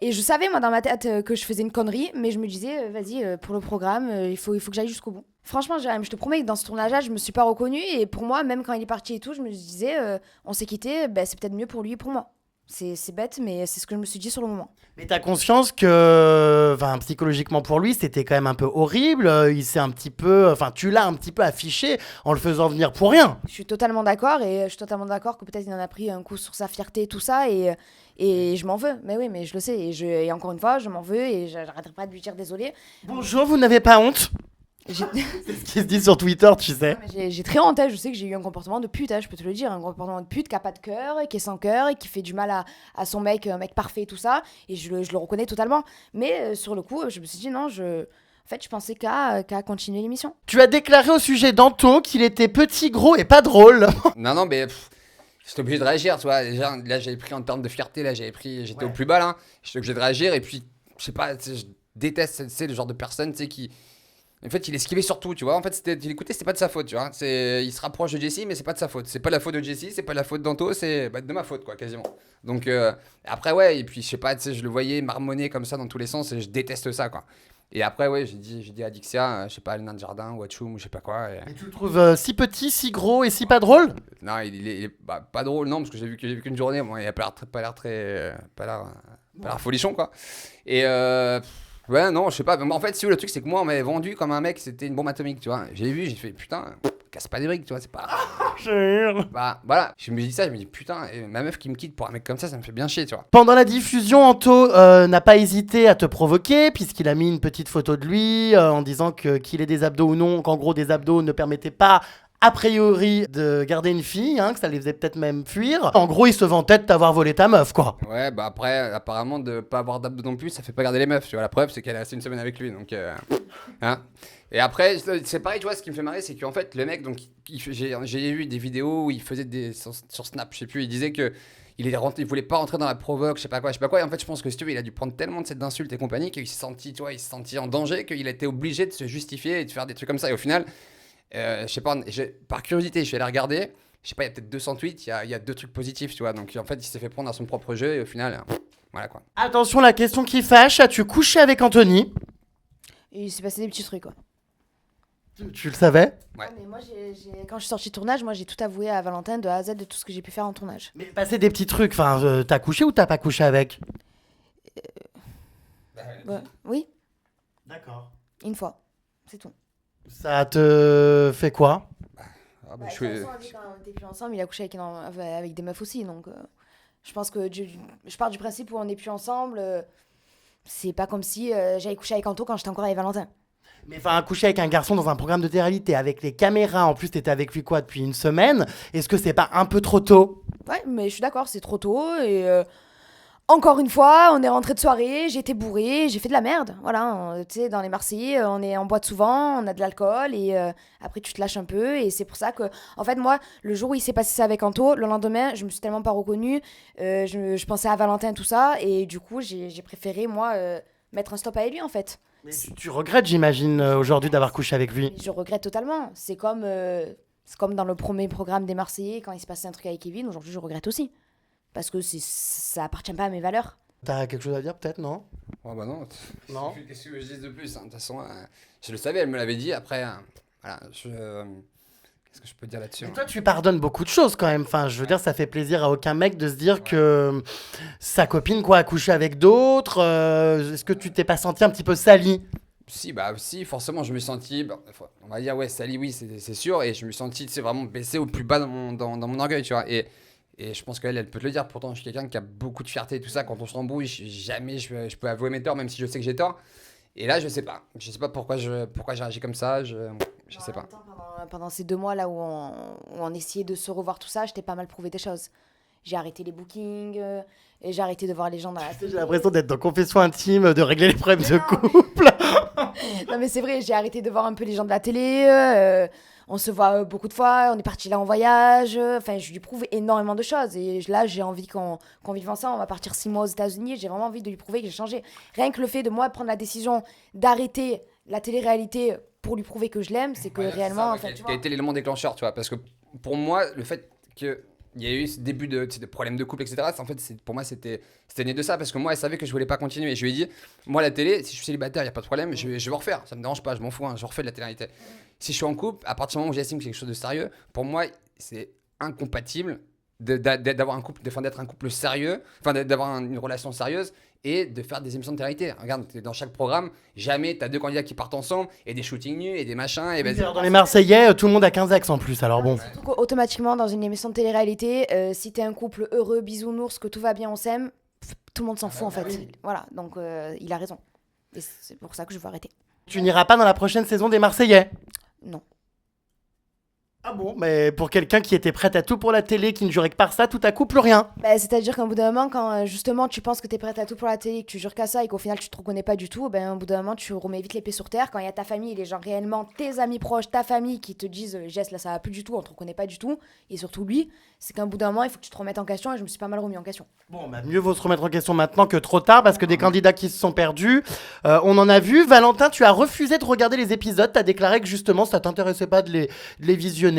et je savais, moi, dans ma tête, que je faisais une connerie, mais je me disais, vas-y, pour le programme, il faut que j'aille jusqu'au bout. Franchement, je te promets que dans ce tournage-là, je me suis pas reconnue, et pour moi, même quand il est parti et tout, je me disais, on s'est quittés, bah, c'est peut-être mieux pour lui et pour moi. C'est bête, mais c'est ce que je me suis dit sur le moment. Mais t'as conscience que, psychologiquement pour lui, c'était quand même un peu horrible. Il s'est un petit peu, tu l'as un petit peu affiché en le faisant venir pour rien. Je suis totalement d'accord et je suis totalement d'accord que peut-être il en a pris un coup sur sa fierté et tout ça et je m'en veux. Mais oui, mais je le sais et encore une fois, je m'en veux et j'arrêterai pas de lui dire désolé. Bonjour, vous n'avez pas honte? J'ai C'est ce qui se dit sur Twitter, tu sais. j'ai très honte, hein. Je sais que j'ai eu un comportement de pute, hein, je peux te le dire, un comportement de pute qui a pas de cœur, qui est sans cœur et qui fait du mal à son mec, un mec parfait et tout ça. Et je le reconnais totalement. Mais sur le coup, je me suis dit non, en fait, je pensais qu'à continuer l'émission. Tu as déclaré au sujet d'Anto qu'il était petit, gros et pas drôle. Non, mais j'étais obligé de réagir, tu vois. Déjà, là, j'avais pris en termes de fierté, là, j'étais au plus bas, là. J'étais obligé de réagir, et puis, je sais pas, je déteste, le genre de personne, tu sais, qui. En fait, il esquivait surtout, tu vois. En fait, il écoutait, c'était pas de sa faute, tu vois. Il se rapproche de Jessie, mais c'est pas de sa faute. C'est pas la faute de Jessie, c'est pas la faute d'Anto, c'est de ma faute, quoi, quasiment. Donc, après, ouais, et puis, je sais pas, tu sais, je le voyais marmonner comme ça dans tous les sens, et je déteste ça, quoi. Et après, ouais, j'ai dit à Dixia, je sais pas, le nain de jardin, Watchoum, ou je sais pas quoi. Et tu le trouves si petit, si gros et si pas drôle? Non, il est pas drôle, non, parce que j'ai vu qu'une journée, bon, il a pas l'air folichon, quoi. Et ouais, non, je sais pas. Mais en fait, si le truc, c'est que moi, on m'avait vendu comme un mec, c'était une bombe atomique, tu vois. J'ai vu, j'ai fait, putain, casse pas les briques, tu vois, c'est pas. Bah, voilà, je me dis ça, je me dis, putain, ma meuf qui me quitte pour un mec comme ça me fait bien chier, tu vois. Pendant la diffusion, Anto n'a pas hésité à te provoquer, puisqu'il a mis une petite photo de lui en disant qu'il ait des abdos ou non, qu'en gros, des abdos ne permettaient pas a priori de garder une fille, que ça les faisait peut-être même fuir. En gros, il se vantait de t'avoir volé ta meuf, quoi. Ouais, bah après, apparemment, de pas avoir d'abdos non plus, ça fait pas garder les meufs, tu vois. La preuve, c'est qu'elle est restée une semaine avec lui, donc. Hein. Et après, c'est pareil, tu vois, ce qui me fait marrer, c'est qu'en fait, le mec, donc, j'ai vu des vidéos où il faisait sur Snap, je sais plus, il disait que. Il voulait pas rentrer dans la provoque, je sais pas quoi. Et en fait, je pense que si tu veux, il a dû prendre tellement de cette insulte et compagnie qu'il s'est senti, tu vois, il s'est senti en danger, qu'il a été obligé de se justifier et de faire des trucs comme ça. Et au final. Je sais pas, par curiosité, je suis allé regarder. Je sais pas, il y a peut-être 200 tweets, il y a 2 trucs positifs, tu vois. Donc en fait, il s'est fait prendre à son propre jeu et au final, voilà quoi. Attention, la question qui fâche, as-tu couché avec Anthony? Et il s'est passé des petits trucs, quoi. Tu le savais? Ouais. Mais moi, quand je suis sortie de tournage, moi, j'ai tout avoué à Valentin de A à Z de tout ce que j'ai pu faire en tournage. Mais passer des petits trucs, t'as couché ou t'as pas couché avec? Ouais. Oui, D'accord. une fois, c'est tout. Ça te fait quoi? Ah, bah, De toute façon, lui, quand on était plus ensemble, il a couché avec des meufs aussi, donc je pense que je pars du principe où on n'est plus ensemble. C'est pas comme si j'avais couché avec Anto quand j'étais encore avec Valentin. Mais coucher avec un garçon dans un programme de télé-réalité avec les caméras, en plus t'étais avec lui quoi depuis une semaine, est-ce que c'est pas un peu trop tôt? Ouais, mais je suis d'accord, c'est trop tôt et encore une fois, on est rentré de soirée, j'ai été bourré, j'ai fait de la merde. Voilà, tu sais, dans les Marseillais, on est en boîte souvent, on a de l'alcool et après tu te lâches un peu. Et c'est pour ça que, en fait, moi, le jour où il s'est passé ça avec Anto, le lendemain, je me suis tellement pas reconnue, je pensais à Valentin et tout ça, et du coup, j'ai préféré, moi, mettre un stop à lui, en fait. Mais tu regrettes, j'imagine, aujourd'hui d'avoir couché avec lui. Je regrette totalement. C'est comme dans le premier programme des Marseillais, quand il s'est passé un truc avec Kevin, aujourd'hui, je regrette aussi. Parce que ça appartient pas à mes valeurs. T'as quelque chose à dire peut-être, non? Oh bah non. Non. Qu'est-ce que je dis de plus, hein. De toute façon, je le savais, elle me l'avait dit. Après, voilà, qu'est-ce que je peux dire là-dessus, Mais hein. toi, tu pardonnes beaucoup de choses quand même. Enfin, je veux dire, ça fait plaisir à aucun mec de se dire que sa copine a couché avec d'autres. Est-ce que tu t'es pas senti un petit peu sali? Si, forcément, je me suis senti, on va dire, ouais, sali, oui, c'est sûr, et je me suis senti, tu sais, vraiment baissé au plus bas dans mon orgueil, tu vois, et je pense qu'elle peut te le dire, pourtant, je suis quelqu'un qui a beaucoup de fierté et tout ça, quand on se rembrouille, jamais je peux avouer mes torts, même si je sais que j'ai tort, et là, je sais pas pourquoi j'ai réagi comme ça, je sais pas. Pendant ces 2 mois là où on essayait de se revoir tout ça, je t'ai pas mal prouvé des choses. J'ai arrêté les bookings, et j'ai arrêté de voir les gens dans la télé. J'ai l'impression d'être dans Confession intime, de régler les problèmes de couple. Non mais c'est vrai, j'ai arrêté de voir un peu les gens de la télé, on se voit beaucoup de fois, on est parti là en voyage, enfin je lui prouve énormément de choses et là j'ai envie qu'on vive ensemble, on va partir 6 mois aux États-Unis, j'ai vraiment envie de lui prouver que j'ai changé. Rien que le fait de moi prendre la décision d'arrêter la télé-réalité pour lui prouver que je l'aime, c'est que réellement... Ça a été l'élément déclencheur, tu vois, parce que pour moi, le fait que il y a eu ce début de problèmes de couple, etc. En fait, pour moi, c'était né de ça, parce que moi, elle savait que je voulais pas continuer. Et je lui ai dit, moi, la télé, si je suis célibataire, il n'y a pas de problème, je vais refaire. Ça me dérange pas, je m'en fous, je refais de la télé-réalité. Si je suis en couple, à partir du moment où j'estime que c'est quelque chose de sérieux, pour moi, c'est incompatible d'avoir un couple, d'être un couple sérieux, enfin d'avoir une relation sérieuse et de faire des émissions de télé. Regarde, dans chaque programme, jamais t'as deux candidats qui partent ensemble et des shootings nus et des machins. Et ben, Dans les Marseillais, tout le monde a 15 ex en plus, alors bon. Surtout qu'automatiquement, dans une émission de télé-réalité, si t'es un couple heureux, bisounours, que tout va bien, on s'aime, tout le monde s'en fout en fait. oui. Voilà, donc il a raison. Et c'est pour ça que je veux arrêter. Tu n'iras pas dans la prochaine saison des Marseillais? Non. Ah bon, mais pour quelqu'un qui était prête à tout pour la télé, qui ne jurait que par ça, tout à coup, plus rien. Bah, c'est-à-dire qu'au bout d'un moment, quand justement tu penses que t'es prête à tout pour la télé, que tu jures qu'à ça et qu'au final tu te reconnais pas du tout, ben au bout d'un moment tu remets vite les pieds sur terre. Quand il y a ta famille, les gens réellement, tes amis proches, ta famille qui te disent Jess, là ça va plus du tout, on te reconnaît pas du tout, et surtout lui, c'est qu'un bout d'un moment il faut que tu te remettes en question et je me suis pas mal remis en question. Bon, bah mieux vaut se remettre en question maintenant que trop tard, parce que des candidats qui se sont perdus, on en a vu. Valentin, tu as refusé de regarder les épisodes, t'as déclaré que justement ça t'intéressait pas de les visionner.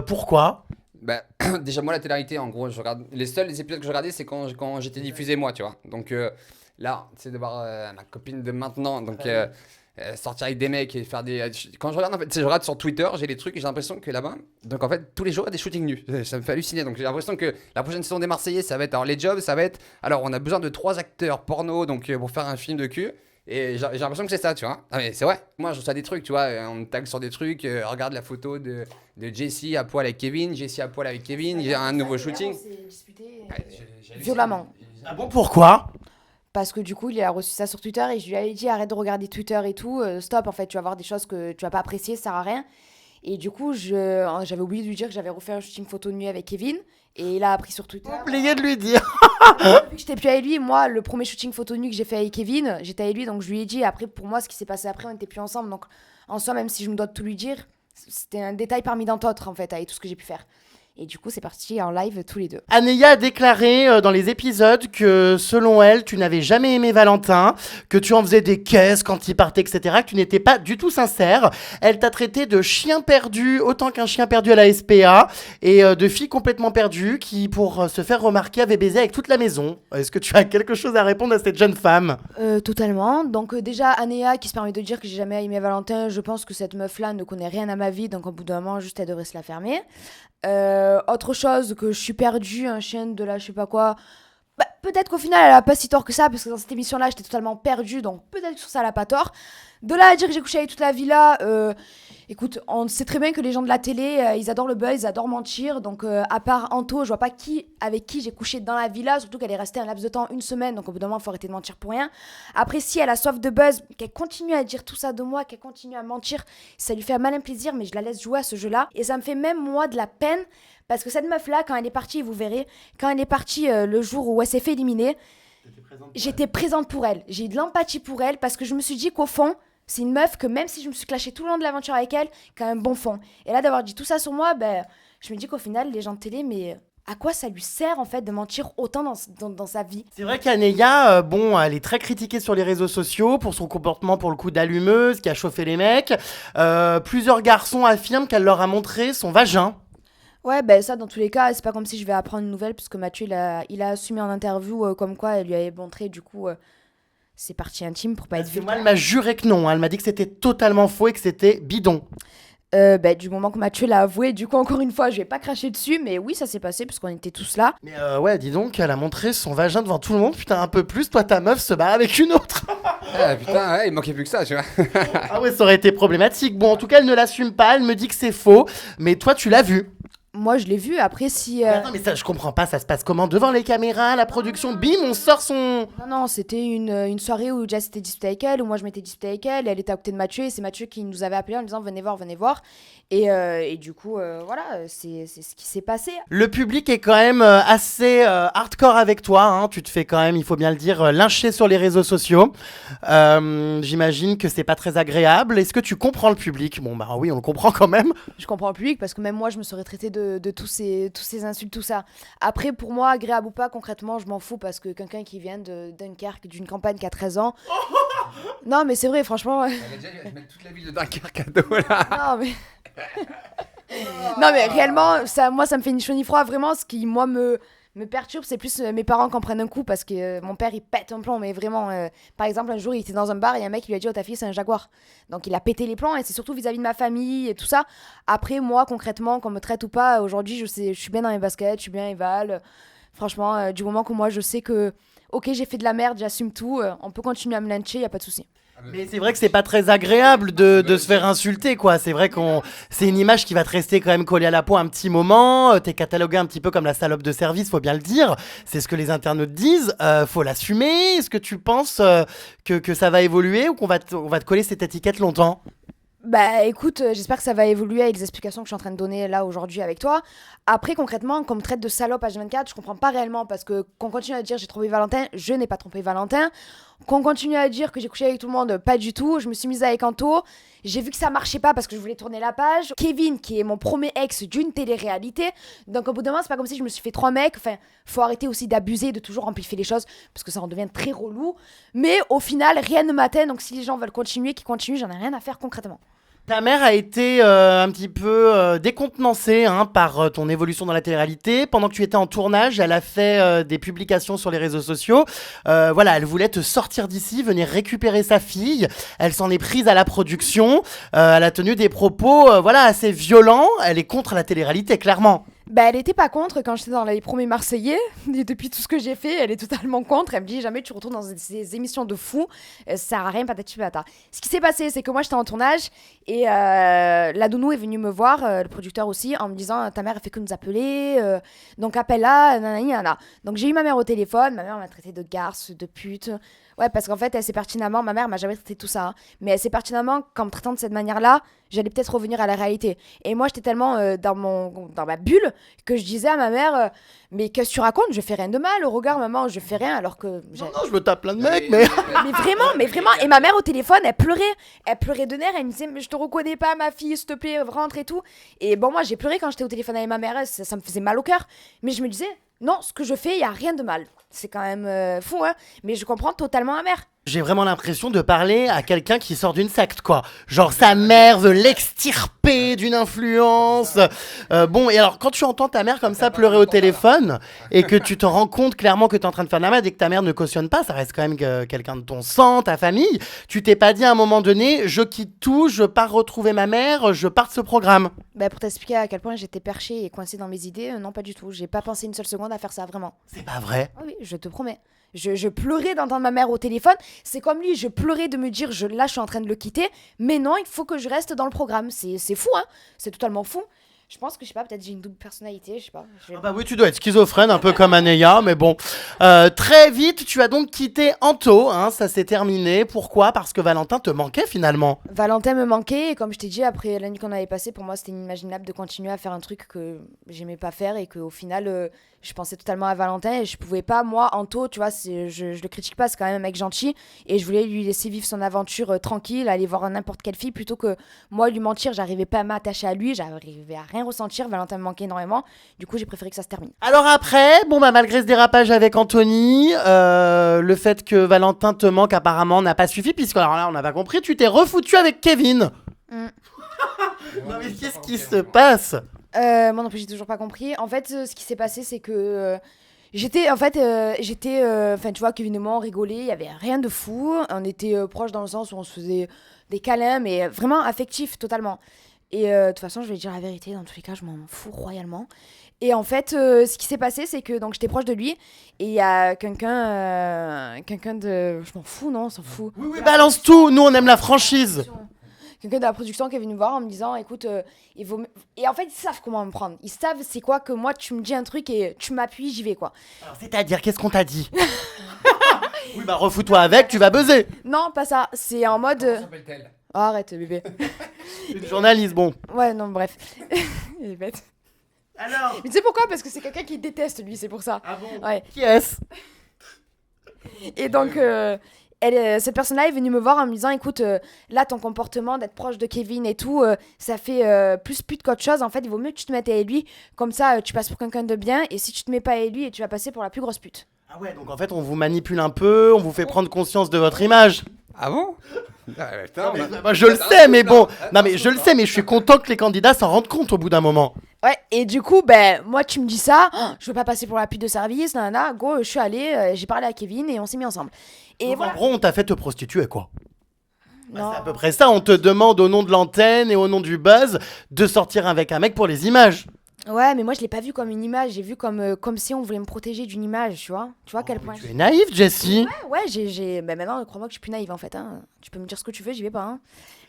Pourquoi? Bah, déjà, moi, la télé-réalité, en gros, les seuls épisodes que je regardais, c'est quand j'étais diffusé, moi, tu vois. Donc là, c'est de voir ma copine de maintenant, donc sortir avec des mecs et faire des. Quand je regarde, en fait, je regarde sur Twitter, j'ai des trucs et j'ai l'impression que là-bas, donc en fait, tous les jours, il y a des shootings nus. Ça me fait halluciner. Donc j'ai l'impression que la prochaine saison des Marseillais, ça va être. Alors, les jobs, ça va être. Alors, on a besoin de 3 acteurs porno donc, pour faire un film de cul. Et j'ai l'impression que c'est ça, tu vois. Ah, mais c'est vrai. Moi, je reçois des trucs, tu vois. On me tag sur des trucs. Regarde la photo de Jessie à poil avec Kevin. Jessie à poil avec Kevin. J'ai un nouveau shooting. C'est disputé J'ai violemment. Ah bon, pourquoi? Parce que du coup, il a reçu ça sur Twitter et je lui avais dit arrête de regarder Twitter et tout, stop en fait, tu vas voir des choses que tu vas pas apprécier, ça sert à rien. Et du coup, j'avais oublié de lui dire que j'avais refait un shooting photo de nuit avec Kevin et il a appris sur Twitter. Oublié de lui dire. Vu que j'étais plus avec lui, moi, le premier shooting photo de nuit que j'ai fait avec Kevin, j'étais avec lui donc je lui ai dit. Après, pour moi, ce qui s'est passé après, on n'était plus ensemble. Donc en soi, même si je me dois de tout lui dire, c'était un détail parmi tant d'autres en fait, avec tout ce que j'ai pu faire. Et du coup, c'est parti en live tous les deux. Anéa a déclaré dans les épisodes que, selon elle, tu n'avais jamais aimé Valentin, que tu en faisais des caisses quand il partait, etc., que tu n'étais pas du tout sincère. Elle t'a traité de chien perdu, autant qu'un chien perdu à la SPA, et de fille complètement perdue qui, pour se faire remarquer, avait baisé avec toute la maison. Est-ce que tu as quelque chose à répondre à cette jeune femme? Totalement. Donc déjà, Anéa qui se permet de dire que j'ai jamais aimé Valentin, je pense que cette meuf-là ne connaît rien à ma vie, donc au bout d'un moment, juste elle devrait se la fermer. Autre chose, que je suis perdue, un chien de la je sais pas quoi. Bah, peut-être qu'au final, elle a pas si tort que ça, parce que dans cette émission-là, j'étais totalement perdue, donc peut-être que sur ça, elle a pas tort. De là à dire que j'ai couché avec toute la villa, écoute, on sait très bien que les gens de la télé, ils adorent le buzz, ils adorent mentir, donc à part Anto, je vois pas avec qui j'ai couché dans la villa, surtout qu'elle est restée un laps de temps, 1 semaine, donc au bout d'un moment, il faut arrêter de mentir pour rien. Après, si elle a soif de buzz, qu'elle continue à dire tout ça de moi, qu'elle continue à mentir, ça lui fait un malin plaisir, mais je la laisse jouer à ce jeu-là, et ça me fait même, moi, de la peine, parce que cette meuf-là, quand elle est partie, vous verrez, quand elle est partie le jour où elle s'est fait éliminer, j'étais présente pour elle. J'ai eu de l'empathie pour elle parce que je me suis dit qu'au fond, c'est une meuf que même si je me suis clashée tout le long de l'aventure avec elle, qui a un bon fond. Et là, d'avoir dit tout ça sur moi, ben, je me dis qu'au final, les gens de télé, mais à quoi ça lui sert en fait de mentir autant dans sa vie? C'est vrai qu'Anéa, bon, elle est très critiquée sur les réseaux sociaux pour son comportement, pour le coup d'allumeuse, qui a chauffé les mecs. Plusieurs garçons affirment qu'elle leur a montré son vagin. Ouais, ben ça, dans tous les cas, c'est pas comme si je vais apprendre une nouvelle, puisque Mathieu, il a assumé en interview comme quoi elle lui avait montré, du coup, ses parties intimes pour pas être Parce que vulgaire. moi, elle m'a juré que non. Elle m'a dit que c'était totalement faux et que c'était bidon. Du moment que Mathieu l'a avoué, du coup, encore une fois, je vais pas cracher dessus, mais oui, ça s'est passé, parce qu'on était tous là. Mais ouais, dis donc, elle a montré son vagin devant tout le monde. Putain, un peu plus, toi, ta meuf se bat avec une autre. Ah putain, ouais, il manquait plus que ça, tu vois. Ah ouais, ça aurait été problématique. Bon, en tout cas, elle ne l'assume pas. Elle me dit que c'est faux. Mais toi, tu l'as vu. Moi, je l'ai vu, après, si... Mais attends, mais ça, je comprends pas. Ça se passe comment? Devant les caméras, la production, bim, on sort son... Non, c'était une soirée où Jess était disputée avec elle, où moi je m'étais disputée avec elle, et elle était à côté de Mathieu, et c'est Mathieu qui nous avait appelé en disant venez voir, venez voir. Et du coup, voilà, c'est ce qui s'est passé. Le public est quand même assez hardcore avec toi, hein. Tu te fais quand même, il faut bien le dire, lyncher sur les réseaux sociaux. J'imagine que c'est pas très agréable. Est-ce que tu comprends le public? Bon, bah oui, on le comprend quand même. Je comprends le public, parce que même moi, je me serais traitée de tous ces insultes, tout ça. Après, pour moi, agréable ou pas, concrètement, je m'en fous, parce que quelqu'un qui vient de Dunkerque, d'une campagne qui a 13 ans... Non, mais c'est vrai, franchement... Elle a déjà dû mettre toute la ville de Dunkerque à dos, là. Non, mais... Non, mais réellement, ça, moi, ça me fait ni chaud ni froid. Vraiment, ce qui, moi, me me perturbe, c'est plus mes parents qui en prennent un coup parce que mon père il pète un plomb, mais vraiment. Par exemple, un jour il était dans un bar et un mec il lui a dit oh ta fille c'est un jaguar. Donc il a pété les plombs et c'est surtout vis-à-vis de ma famille et tout ça. Après moi concrètement qu'on me traite ou pas, aujourd'hui je suis bien dans mes baskets, je suis bien Eval. Franchement, du moment que moi je sais que ok j'ai fait de la merde, j'assume tout, on peut continuer à me lyncher, y a pas de souci. Mais c'est vrai que c'est pas très agréable de se faire insulter, quoi. C'est vrai c'est une image qui va te rester quand même collée à la peau un petit moment. T'es catalogué un petit peu comme la salope de service, faut bien le dire. C'est ce que les internautes disent. Faut l'assumer. Est-ce que tu penses que ça va évoluer ou on va te coller cette étiquette longtemps? Bah écoute, j'espère que ça va évoluer avec les explications que je suis en train de donner là aujourd'hui avec toi. Après concrètement, qu'on me traite de salope H24, je comprends pas réellement parce que qu'on continue à dire j'ai trompé Valentin, je n'ai pas trompé Valentin. Qu'on continue à dire que j'ai couché avec tout le monde, pas du tout. Je me suis mise avec Anto, j'ai vu que ça marchait pas parce que je voulais tourner la page. Kevin qui est mon premier ex d'une télé-réalité. Donc au bout d'un moment, c'est pas comme si je me suis fait 3 mecs. Enfin, faut arrêter aussi d'abuser, de toujours amplifier les choses parce que ça en devient très relou. Mais au final, rien ne m'atteint. Donc si les gens veulent continuer, qu'ils continuent, j'en ai rien à faire concrètement. Ta mère a été un petit peu décontenancée par ton évolution dans la télé-réalité. Pendant que tu étais en tournage, elle a fait des publications sur les réseaux sociaux. Voilà, elle voulait te sortir d'ici, venir récupérer sa fille. Elle s'en est prise à la production. Elle a tenu des propos voilà, assez violents. Elle est contre la télé-réalité, clairement. Bah, elle était pas contre quand j'étais dans les premiers Marseillais. Et depuis tout ce que j'ai fait, elle est totalement contre. Elle me dit jamais tu retournes dans ces émissions de fous. Ça sert à rien, patati patata. Ce qui s'est passé, c'est que moi j'étais en tournage et la nounou est venue me voir, le producteur aussi, en me disant ta mère elle fait que nous appeler, donc appelle-la, nanani, nanana. Donc j'ai eu ma mère au téléphone, ma mère m'a traité de garce, de pute. Ouais, parce qu'en fait, elle sait pertinemment, ma mère m'a jamais traité tout ça, hein, mais elle sait pertinemment qu'en me traitant de cette manière-là, j'allais peut-être revenir à la réalité. Et moi, j'étais tellement dans ma bulle que je disais à ma mère mais qu'est-ce que tu racontes? Je fais rien de mal, au regard, maman, je fais rien, alors que. Non, je me tape plein de mecs, mais. Mais vraiment. Et ma mère au téléphone, elle pleurait de nerfs, elle me disait mais je te reconnais pas, ma fille, s'il te plaît, rentre et tout. Et bon, moi, j'ai pleuré quand j'étais au téléphone avec ma mère, ça me faisait mal au cœur. Mais je me disais non, ce que je fais, il y a rien de mal. C'est quand même fou, hein. Mais je comprends totalement ma mère. J'ai vraiment l'impression de parler à quelqu'un qui sort d'une secte, quoi. Genre, sa mère veut l'extirper d'une influence. Bon, et alors, quand tu entends ta mère comme ça pleurer au téléphone, et que tu te rends compte clairement que tu es en train de faire de la merde et que ta mère ne cautionne pas, ça reste quand même quelqu'un de ton sang, ta famille, tu t'es pas dit à un moment donné, je quitte tout, je pars retrouver ma mère, je pars de ce programme. Bah, pour t'expliquer à quel point j'étais perchée et coincée dans mes idées, non, pas du tout. J'ai pas pensé une seule seconde à faire ça, vraiment. C'est pas vrai. Ah oui, je te promets. Je pleurais d'entendre ma mère au téléphone. C'est comme lui, je pleurais de me dire, là, je suis en train de le quitter. Mais non, il faut que je reste dans le programme. C'est fou, hein. C'est totalement fou. Je pense que, je sais pas, peut-être j'ai une double personnalité, je sais pas. Ah bah oui, tu dois être schizophrène, un peu comme Anéa, mais bon. Très vite, tu as donc quitté Anto, hein, ça s'est terminé. Pourquoi? Parce que Valentin te manquait finalement. Valentin me manquait, et comme je t'ai dit, après la nuit qu'on avait passée, pour moi, c'était inimaginable de continuer à faire un truc que j'aimais pas faire et qu'au final, je pensais totalement à Valentin et je pouvais pas, moi, Anto, tu vois, je le critique pas, c'est quand même un mec gentil et je voulais lui laisser vivre son aventure tranquille, aller voir n'importe quelle fille plutôt que moi lui mentir. J'arrivais pas à m'attacher à lui, j'arrivais à rien ressentir. Valentin me manquait énormément, du coup j'ai préféré que ça se termine. Alors après, bon bah malgré ce dérapage avec Anthony, le fait que Valentin te manque apparemment n'a pas suffi, puisque alors là on n'a pas compris, tu t'es refoutu avec Kevin. Non mais qu'est-ce qui se passe? Moi non plus, j'ai toujours pas compris. En fait, ce qui s'est passé, c'est que j'étais, tu vois, Kevin et moi, on rigolait, il y avait rien de fou. On était proches dans le sens où on se faisait des câlins, mais vraiment affectifs, totalement. Et de toute façon, je vais dire la vérité, dans tous les cas, je m'en fous royalement. Et en fait, ce qui s'est passé, c'est que donc j'étais proche de lui, et il y a quelqu'un de... Je m'en fous, non, on s'en fout. Oui, balance tout, nous on aime la franchise. Quelqu'un de la production qui est venu me voir en me disant écoute il vaut et en fait ils savent comment me prendre, ils savent c'est quoi que moi tu me dis un truc et tu m'appuies, j'y vais quoi. Alors c'est-à-dire qu'est-ce qu'on t'a dit? Oui bah refous-toi avec, tu vas buzzer. Non pas ça, c'est en mode Comment s'appelle-t-elle? Oh, arrête bébé. Une journaliste, bon. Ouais non bref. Il est bête. Alors mais tu sais pourquoi? Parce que c'est quelqu'un qui déteste lui, c'est pour ça. Ah bon? Ouais. Qui est-ce? Et donc cette personne-là est venue me voir en me disant écoute, là ton comportement d'être proche de Kevin et tout, ça fait plus pute qu'autre chose. En fait, il vaut mieux que tu te mettes avec lui, comme ça tu passes pour quelqu'un de bien, et si tu te mets pas avec lui, tu vas passer pour la plus grosse pute. Ah ouais, donc en fait on vous manipule un peu, on vous fait prendre conscience de votre image. Ah bon? Putain, Moi, je le sais, mais bon. Non, mais je le sais, mais je suis content que les candidats s'en rendent compte au bout d'un moment. Ouais, et du coup, ben, moi, tu me dis ça, je veux pas passer pour la pute de service, nanana, go, je suis allée, j'ai parlé à Kevin et on s'est mis ensemble. Et Donc, voilà. en gros, on t'a fait te prostituer, quoi. Non. C'est à peu près ça, on te demande au nom de l'antenne et au nom du buzz de sortir avec un mec pour les images. Ouais, mais moi, je l'ai pas vu comme une image, j'ai vu comme si on voulait me protéger d'une image, tu vois. Tu vois à quel point. Tu es naïve, Jessie. Ouais, ben maintenant, crois-moi que je suis plus naïve en fait. Hein. Tu peux me dire ce que tu veux, j'y vais pas. Hein.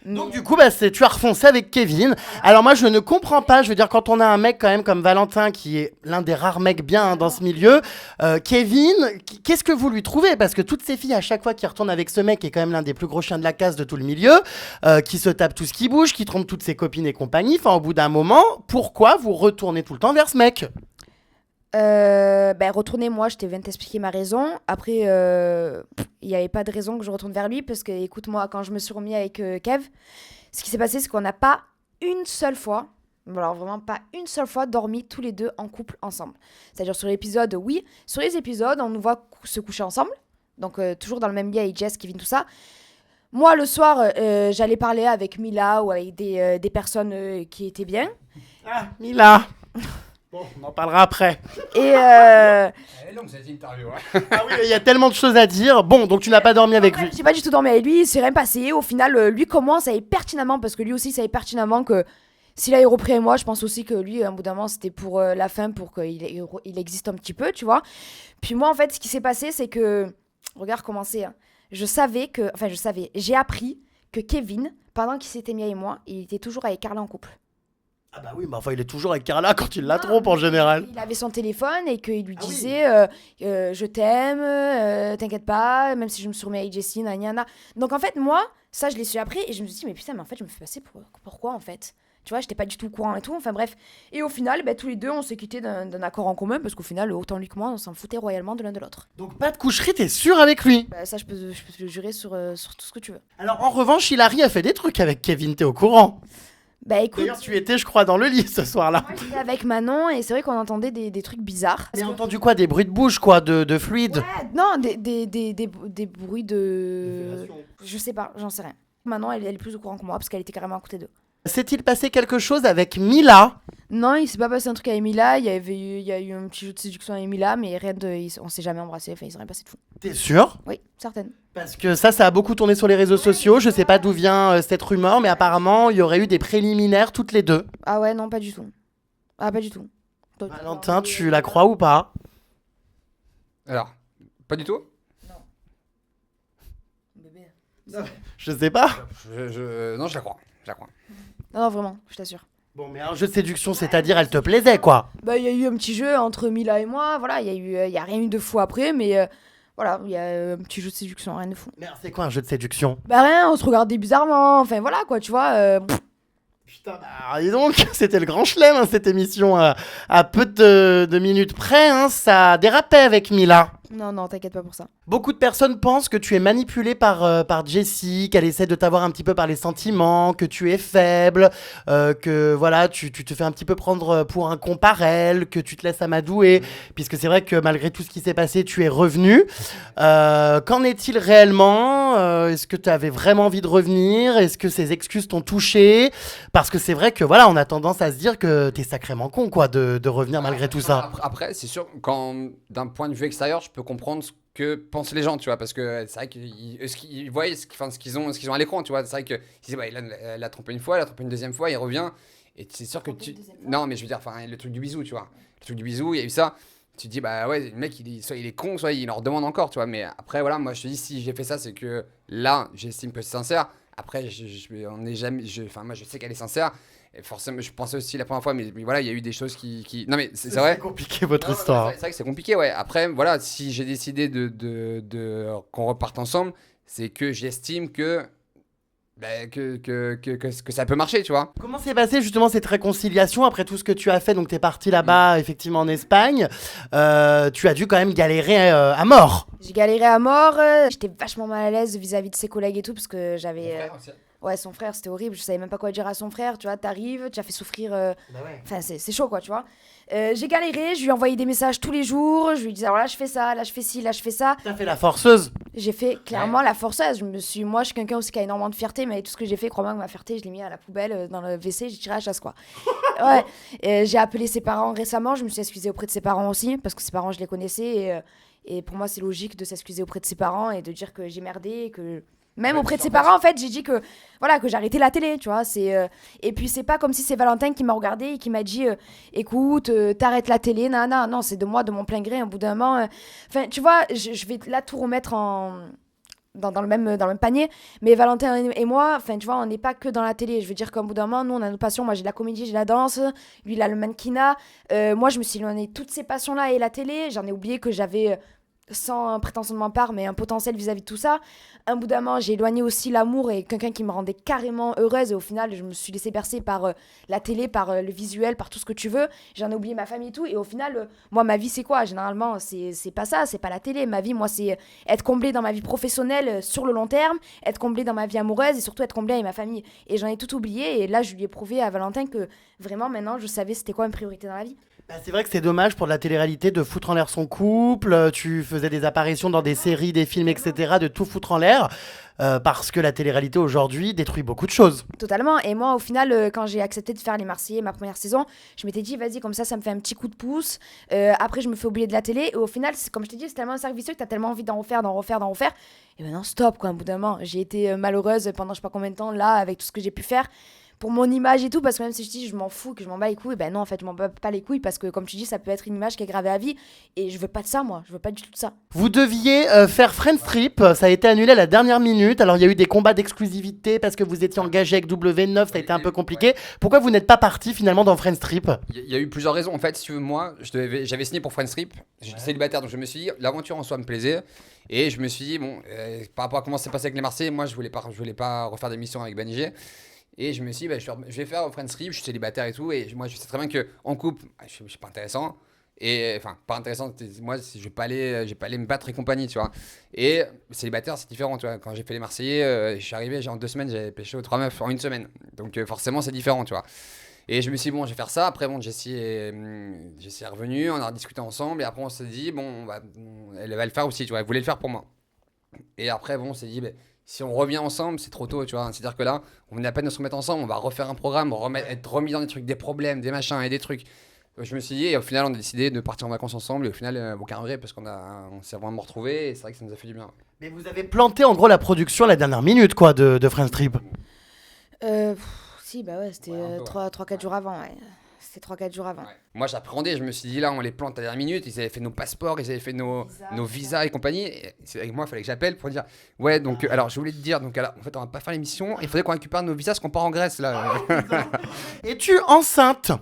Donc du coup, bah, tu as refoncé avec Kevin. Alors moi, je ne comprends pas. Je veux dire, quand on a un mec quand même comme Valentin, qui est l'un des rares mecs bien dans ce milieu, Kevin, qu'est-ce que vous lui trouvez? Parce que toutes ces filles, à chaque fois qui retournent avec ce mec, qui est quand même l'un des plus gros chiens de la casse de tout le milieu, qui se tape tout ce qui bouge, qui trompe toutes ses copines et compagnie, enfin au bout d'un moment, pourquoi vous retournez tout le temps vers ce mec? Ben retournez-moi, je viens de t'expliquer ma raison. Après, il n'y avait pas de raison que je retourne vers lui parce que, écoute-moi, quand je me suis remis avec Kev, ce qui s'est passé, c'est qu'on n'a pas une seule fois, alors vraiment pas une seule fois, dormi tous les deux en couple ensemble. C'est-à-dire sur l'épisode, oui, sur les épisodes, on nous voit se coucher ensemble, donc toujours dans le même lit avec Jess, Kevin, tout ça. Moi, le soir, j'allais parler avec Mila ou avec des personnes qui étaient bien. Ah, Mila. Bon, on en parlera après. Et Elle est longue cette interview. Hein. Ah oui, il y a tellement de choses à dire. Bon, donc tu n'as pas dormi avec lui. j'ai pas du tout dormi avec lui, il s'est rien passé. Au final, lui comme moi, on savait pertinemment, parce que lui aussi savait pertinemment que s'il avait repris avec moi, je pense aussi que lui, à un bout d'un moment, c'était pour la fin, pour qu'il il existe un petit peu, tu vois. Puis moi, en fait, ce qui s'est passé, c'est que, regarde comment c'est, hein. J'ai appris que Kevin, pendant qu'il s'était mis avec moi, il était toujours avec Carla en couple. Ah bah oui, mais enfin il est toujours avec Carla quand il la trompe en général. Il avait son téléphone et qu'il lui Ah oui. disait je t'aime, t'inquiète pas, même si je me suis remis avec Jessie, nanana. Donc en fait, moi, ça je l'ai su après et je me suis dit, mais putain, mais en fait, je me fais passer pourquoi en fait? Tu vois, j'étais pas du tout au courant et tout, enfin bref. Et au final, ben, tous les deux, on s'est quittés d'un accord en commun parce qu'au final, autant lui que moi, on s'en foutait royalement de l'un de l'autre. Donc pas de coucherie, t'es sûr avec lui? Ben, ça, je peux te le jurer sur tout ce que tu veux. Alors en revanche, Hilary a fait des trucs avec Kevin, t'es au courant? Bah écoute, D'ailleurs, tu étais, je crois, dans le lit ce soir-là. moi j'étais avec Manon et c'est vrai qu'on entendait des trucs bizarres. J'ai entendu quoi? Des bruits de bouche, quoi, de fluide? Ouais, non, des bruits de... Je sais pas, j'en sais rien. Manon, elle est plus au courant que moi parce qu'elle était carrément à côté d'eux. S'est-il passé quelque chose avec Mila? Non, il s'est pas passé un truc avec Mila, il y a eu un petit jeu de séduction avec Mila, mais on s'est jamais embrassé, enfin il s'est rien passé de fou. T'es sûr? Oui, certaine. Parce que ça a beaucoup tourné sur les réseaux sociaux. Je sais pas d'où vient cette rumeur, mais apparemment, il y aurait eu des préliminaires toutes les deux. Ah ouais, non, pas du tout. Ah, pas du tout. Valentin, tu la crois ou pas? Alors, pas du tout. Bébé. Je sais pas. Non, je la crois. Je la crois. Non, vraiment, je t'assure. Bon, mais un jeu de séduction, c'est-à-dire, elle te plaisait, quoi. Bah, il y a eu un petit jeu entre Mila et moi, voilà, il y a rien eu de fou après, mais voilà, il y a un petit jeu de séduction, rien de fou. Mais alors, c'est quoi un jeu de séduction? Bah rien, on se regardait bizarrement, enfin voilà quoi, tu vois. Putain, bah, dis donc, c'était le grand chelem, hein, cette émission. À peu de minutes près, hein, ça dérapait avec Mila. Non, t'inquiète pas pour ça. Beaucoup de personnes pensent que tu es manipulé par Jessie, qu'elle essaie de t'avoir un petit peu par les sentiments, que tu es faible, que voilà, tu te fais un petit peu prendre pour un con par elle, que tu te laisses amadouer, puisque c'est vrai que malgré tout ce qui s'est passé, tu es revenu. Qu'en est-il réellement? Est-ce que tu avais vraiment envie de revenir? Est-ce que ces excuses t'ont touché? Parce que c'est vrai que voilà, on a tendance à se dire que t'es sacrément con, quoi, de revenir malgré tout ça. Après, c'est sûr, quand d'un point de vue extérieur, je peux comprendre ce que pensent les gens, tu vois, parce que c'est vrai qu'ils voient ce qu'ils ont à l'écran, tu vois. C'est vrai qu'ils disent, bah, il a trompé une fois, il a trompé une deuxième fois, il revient, et c'est sûr que tu... Non, mais je veux dire, enfin, le truc du bisou, tu vois. Le truc du bisou, il y a eu ça. Tu te dis, bah ouais, le mec, soit il est con, soit il en redemande encore, tu vois. Mais après, voilà, moi, je te dis, si j'ai fait ça, c'est que là, j'estime que c'est sincère. Après, on n'est jamais... Enfin, moi, je sais qu'elle est sincère. Et forcément, je pensais aussi la première fois, mais voilà, il y a eu des choses qui... Non, mais c'est vrai. C'est compliqué, votre Non, histoire. c'est vrai que c'est compliqué, ouais. Après, voilà, si j'ai décidé qu'on reparte ensemble, c'est que j'estime que ça peut marcher, tu vois. Comment s'est passée justement cette réconciliation après tout ce que tu as fait? Donc t'es parti là-bas, effectivement en Espagne. Tu as dû quand même galérer à mort. J'ai galéré à mort, j'étais vachement mal à l'aise vis-à-vis de ses collègues et tout, parce que j'avais... Ouais, son frère, c'était horrible. Je savais même pas quoi dire à son frère. Tu vois, t'arrives, tu as fait souffrir. Bah ouais. Enfin, c'est chaud, quoi, tu vois. J'ai galéré, je lui ai envoyé des messages tous les jours. Je lui disais, alors là, je fais ça, là, je fais ci, là, je fais ça. T'as fait la forceuse. J'ai fait clairement la forceuse. Moi, je suis quelqu'un aussi qui a énormément de fierté, mais tout ce que j'ai fait, crois-moi que ma fierté, je l'ai mis à la poubelle, dans le WC, j'ai tiré à la chasse, quoi. Ouais. J'ai appelé ses parents récemment. Je me suis excusée auprès de ses parents aussi, parce que ses parents, je les connaissais. Et pour moi, c'est logique de s'excuser auprès de ses parents et de dire que j'ai merdé et que. Même auprès de ses parents, en fait, j'ai dit que voilà que j'arrêtais la télé, tu vois. Et puis c'est pas comme si c'est Valentin qui m'a regardé et qui m'a dit écoute, t'arrêtes la télé, non, c'est de moi, de mon plein gré. Au bout d'un moment, enfin, tu vois, je vais là tout remettre dans le même panier. Mais Valentin et moi, enfin, tu vois, on n'est pas que dans la télé. Je veux dire qu'au bout d'un moment, nous, on a nos passions. Moi, j'ai de la comédie, j'ai de la danse. Lui, il a le mannequinat. Moi, je me suis éloignée de toutes ces passions-là et la télé. J'en ai oublié que j'avais sans prétention de ma part, mais un potentiel vis-à-vis de tout ça. Un bout d'un moment, j'ai éloigné aussi l'amour et quelqu'un qui me rendait carrément heureuse. Et au final, je me suis laissée bercer par la télé, par le visuel, par tout ce que tu veux. J'en ai oublié ma famille et tout. Et au final, moi, ma vie, c'est quoi? Généralement, c'est pas ça, c'est pas la télé. Ma vie, moi, c'est être comblée dans ma vie professionnelle sur le long terme, être comblée dans ma vie amoureuse et surtout être comblée avec ma famille. Et j'en ai tout oublié. Et là, je lui ai prouvé à Valentin que vraiment, maintenant, je savais c'était quoi une priorité dans la vie. Bah, c'est vrai que c'est dommage pour de la télé-réalité de foutre en l'air son couple. Tu faisais des apparitions dans des séries, des films, etc. De tout foutre en l'air. Parce que la télé-réalité aujourd'hui détruit beaucoup de choses. Totalement. Et moi, au final, quand j'ai accepté de faire Les Marseillais, ma première saison, je m'étais dit, vas-y, comme ça me fait un petit coup de pouce. Après, je me fais oublier de la télé. Et au final, comme je t'ai dit, c'est tellement un cercle vicieux que t'as tellement envie d'en refaire. Et maintenant, stop, quoi, un bout d'un moment. J'ai été malheureuse pendant je sais pas combien de temps, là, avec tout ce que j'ai pu faire. Pour mon image et tout, parce que même si je dis je m'en fous, que je m'en bats les couilles, ben non, en fait, je m'en bats pas les couilles, parce que comme tu dis, ça peut être une image qui est gravée à vie, et je veux pas de ça, moi, je veux pas du tout de ça. Vous deviez faire Friends Trip, ça a été annulé à la dernière minute. Alors il y a eu des combats d'exclusivité parce que vous étiez engagé avec W9, ça a été un peu compliqué. Pourquoi vous n'êtes pas parti finalement dans Friends Trip? Il y a eu plusieurs raisons. En fait, si tu veux, moi, j'avais signé pour Friends Trip. J'étais célibataire, donc je me suis dit, l'aventure en soi me plaisait. Et je me suis dit, bon, par rapport à comment c'est passé avec les Marseillais, moi, je voulais pas refaire d'émission avec Banijé. Et je me suis dit, bah, je vais faire Friends Trip, je suis célibataire et tout. Et moi, je sais très bien qu'en couple, je suis pas intéressant. Et enfin, pas intéressant, moi, je vais pas aller me battre et compagnie, tu vois. Et célibataire, c'est différent, tu vois. Quand j'ai fait les Marseillais, je suis arrivé, en 2 semaines, j'avais pêché 3 meufs en 1 semaine. Donc forcément, c'est différent, tu vois. Et je me suis dit, bon, je vais faire ça. Après, bon, Jessie est revenue, on a discuté ensemble. Et après, on s'est dit, bon, elle va le faire aussi, tu vois. Elle voulait le faire pour moi. Et après, bon, on s'est dit, bah, si on revient ensemble, c'est trop tôt, tu vois. C'est-à-dire que là, on est à peine de se remettre ensemble, on va refaire un programme, être remis dans des trucs, des problèmes, des machins et des trucs. Je me suis dit, et au final, on a décidé de partir en vacances ensemble. Et au final, aucun regret, parce qu'on s'est vraiment retrouvés. Et c'est vrai que ça nous a fait du bien. Mais vous avez planté en gros la production à la dernière minute, quoi, de Friends Trip. Si, bah ouais, c'était 3-4 jours avant, ouais. C'était 3-4 jours avant. Ouais. Moi, j'appréhendais, je me suis dit, là, on les plante à la dernière minute. Ils avaient fait nos passeports, ils avaient fait nos visas et compagnie. Et avec moi, il fallait que j'appelle pour dire, ouais, donc, alors, je voulais te dire, donc, alors, en fait, on va pas faire l'émission. Il faudrait qu'on récupère nos visas parce qu'on part en Grèce, là. Es-tu enceinte?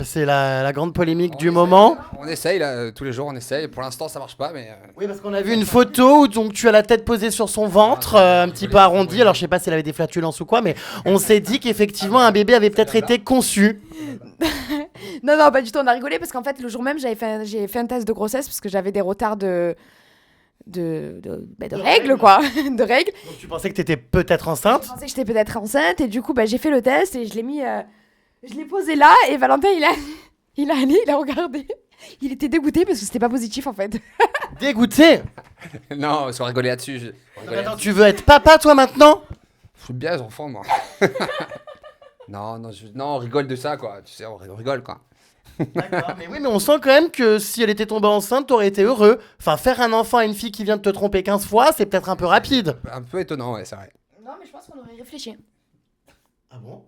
C'est la grande polémique du moment. On essaye, là, tous les jours, on essaye. Pour l'instant, ça marche pas, mais. Oui, parce qu'on a vu une photo où donc, tu as la tête posée sur son ventre, un petit peu arrondie. Alors, je sais pas si elle avait des flatulences ou quoi, mais on s'est dit qu'effectivement, un bébé avait peut-être été conçu. Non, pas du tout, on a rigolé parce qu'en fait, le jour même, j'ai fait un test de grossesse parce que j'avais des retards de règles, quoi. De règles. Donc, tu pensais que tu étais peut-être enceinte? Je pensais que j'étais peut-être enceinte et du coup, j'ai fait le test et je l'ai mis. Je l'ai posé là et Valentin, il a regardé. Il était dégoûté parce que c'était pas positif en fait. Dégoûté? Non, parce qu'on rigolait là-dessus. Attends, tu veux être papa toi maintenant? Je suis bien les enfants, moi. non, on rigole de ça, quoi. Tu sais, on rigole, quoi. D'accord, mais oui, mais on sent quand même que si elle était tombée enceinte, t'aurais été heureux. Enfin, faire un enfant à une fille qui vient de te tromper 15 fois, c'est peut-être un peu rapide. Un peu étonnant, ouais, c'est vrai. Non, mais je pense qu'on aurait réfléchi. Ah bon?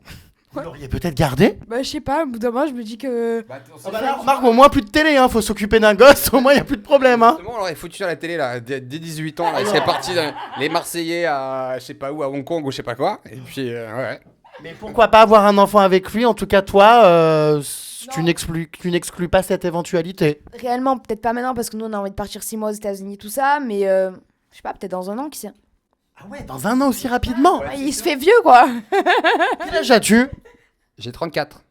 Vous l'auriez peut-être gardé? Je sais pas, au bout d'un moment, je me dis que. Remarque, au moins plus de télé, hein. Faut s'occuper d'un gosse, au moins y a plus de problème, hein. Justement, on l'aurait foutu à la télé, là, dès 18 ans, là, il serait parti dans les Marseillais à, je sais pas où, à Hong Kong ou je sais pas quoi. Et puis, ouais. Mais pourquoi pas avoir un enfant avec lui? En tout cas, toi, tu n'exclus pas cette éventualité. Réellement, peut-être pas maintenant, parce que nous, on a envie de partir 6 mois aux États-Unis, tout ça, mais je sais pas, peut-être dans un an, qui sait. Ah ouais, dans un an aussi rapidement? Ouais, il se fait vieux, quoi. Quel âge as-tu? J'ai 34.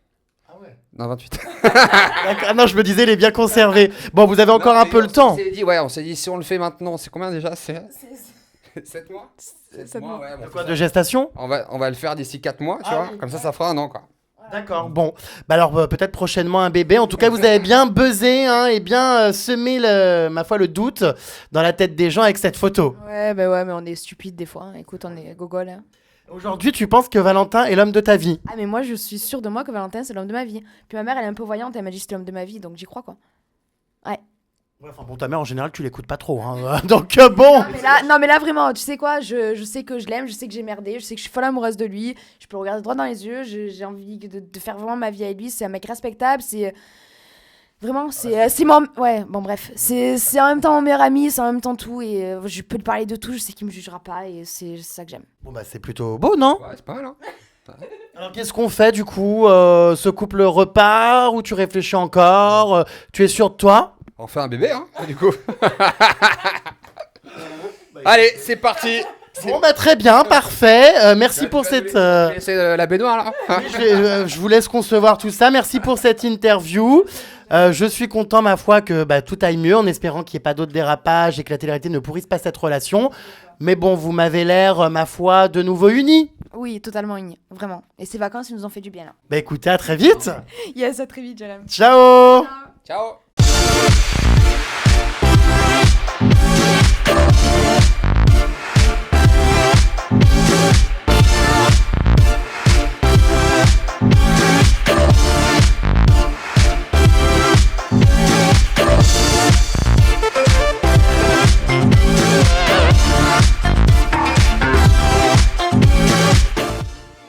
Ah ouais. Non, 28. Ah non, je me disais, il est bien conservé. Bon, vous avez encore un peu le temps. On s'est dit, si on le fait maintenant, c'est combien déjà? 7 mois. 7 mois. Ouais, bon, Quoi, de gestation? on va le faire d'ici 4 mois, tu vois. oui. Comme ça fera un an, quoi. D'accord, bon. Bah alors peut-être prochainement un bébé. En tout cas, vous avez bien buzzé hein, et bien semé ma foi le doute dans la tête des gens avec cette photo. Ouais, bah ouais, mais on est stupide des fois. Hein. Écoute, on est gogol. Hein. Aujourd'hui, tu penses que Valentin est l'homme de ta vie? Ah, mais moi, je suis sûre de moi que Valentin, c'est l'homme de ma vie. Puis ma mère, elle est un peu voyante, elle m'a dit que c'était l'homme de ma vie, donc j'y crois, quoi. Ouais. Ouais, enfin bon, ta mère en général, tu l'écoutes pas trop. Hein. Donc bon. Non, mais là, vraiment, tu sais quoi, je sais que je l'aime, je sais que j'ai merdé, je sais que je suis folle amoureuse de lui, je peux le regarder droit dans les yeux, j'ai envie de faire vraiment ma vie avec lui, c'est un mec respectable, c'est... Vraiment, c'est mon... Ouais, bon bref, c'est en même temps mon meilleur ami, c'est en même temps tout, et je peux lui parler de tout, je sais qu'il me jugera pas, et c'est ça que j'aime. Bon bah c'est plutôt beau, non? Ouais, c'est pas mal, hein. Alors qu'est-ce qu'on fait du coup? Ce couple repart ou tu réfléchis encore? Tu es sûr de toi? On fait un bébé, hein, du coup. Allez, c'est parti. Bon bah très bien, parfait. Merci pour cette... C'est la baignoire, là. Je vous laisse concevoir tout ça. Merci pour cette interview. Je suis content, ma foi, que tout aille mieux, en espérant qu'il n'y ait pas d'autres dérapages et que la télé-réalité ne pourrisse pas cette relation. Mais bon, vous m'avez l'air, ma foi, de nouveau unis. Oui, totalement unis, vraiment. Et ces vacances, ils nous ont fait du bien, là. Bah écoutez, à très vite. Yes, à très vite, Jérém. Ciao. Ciao.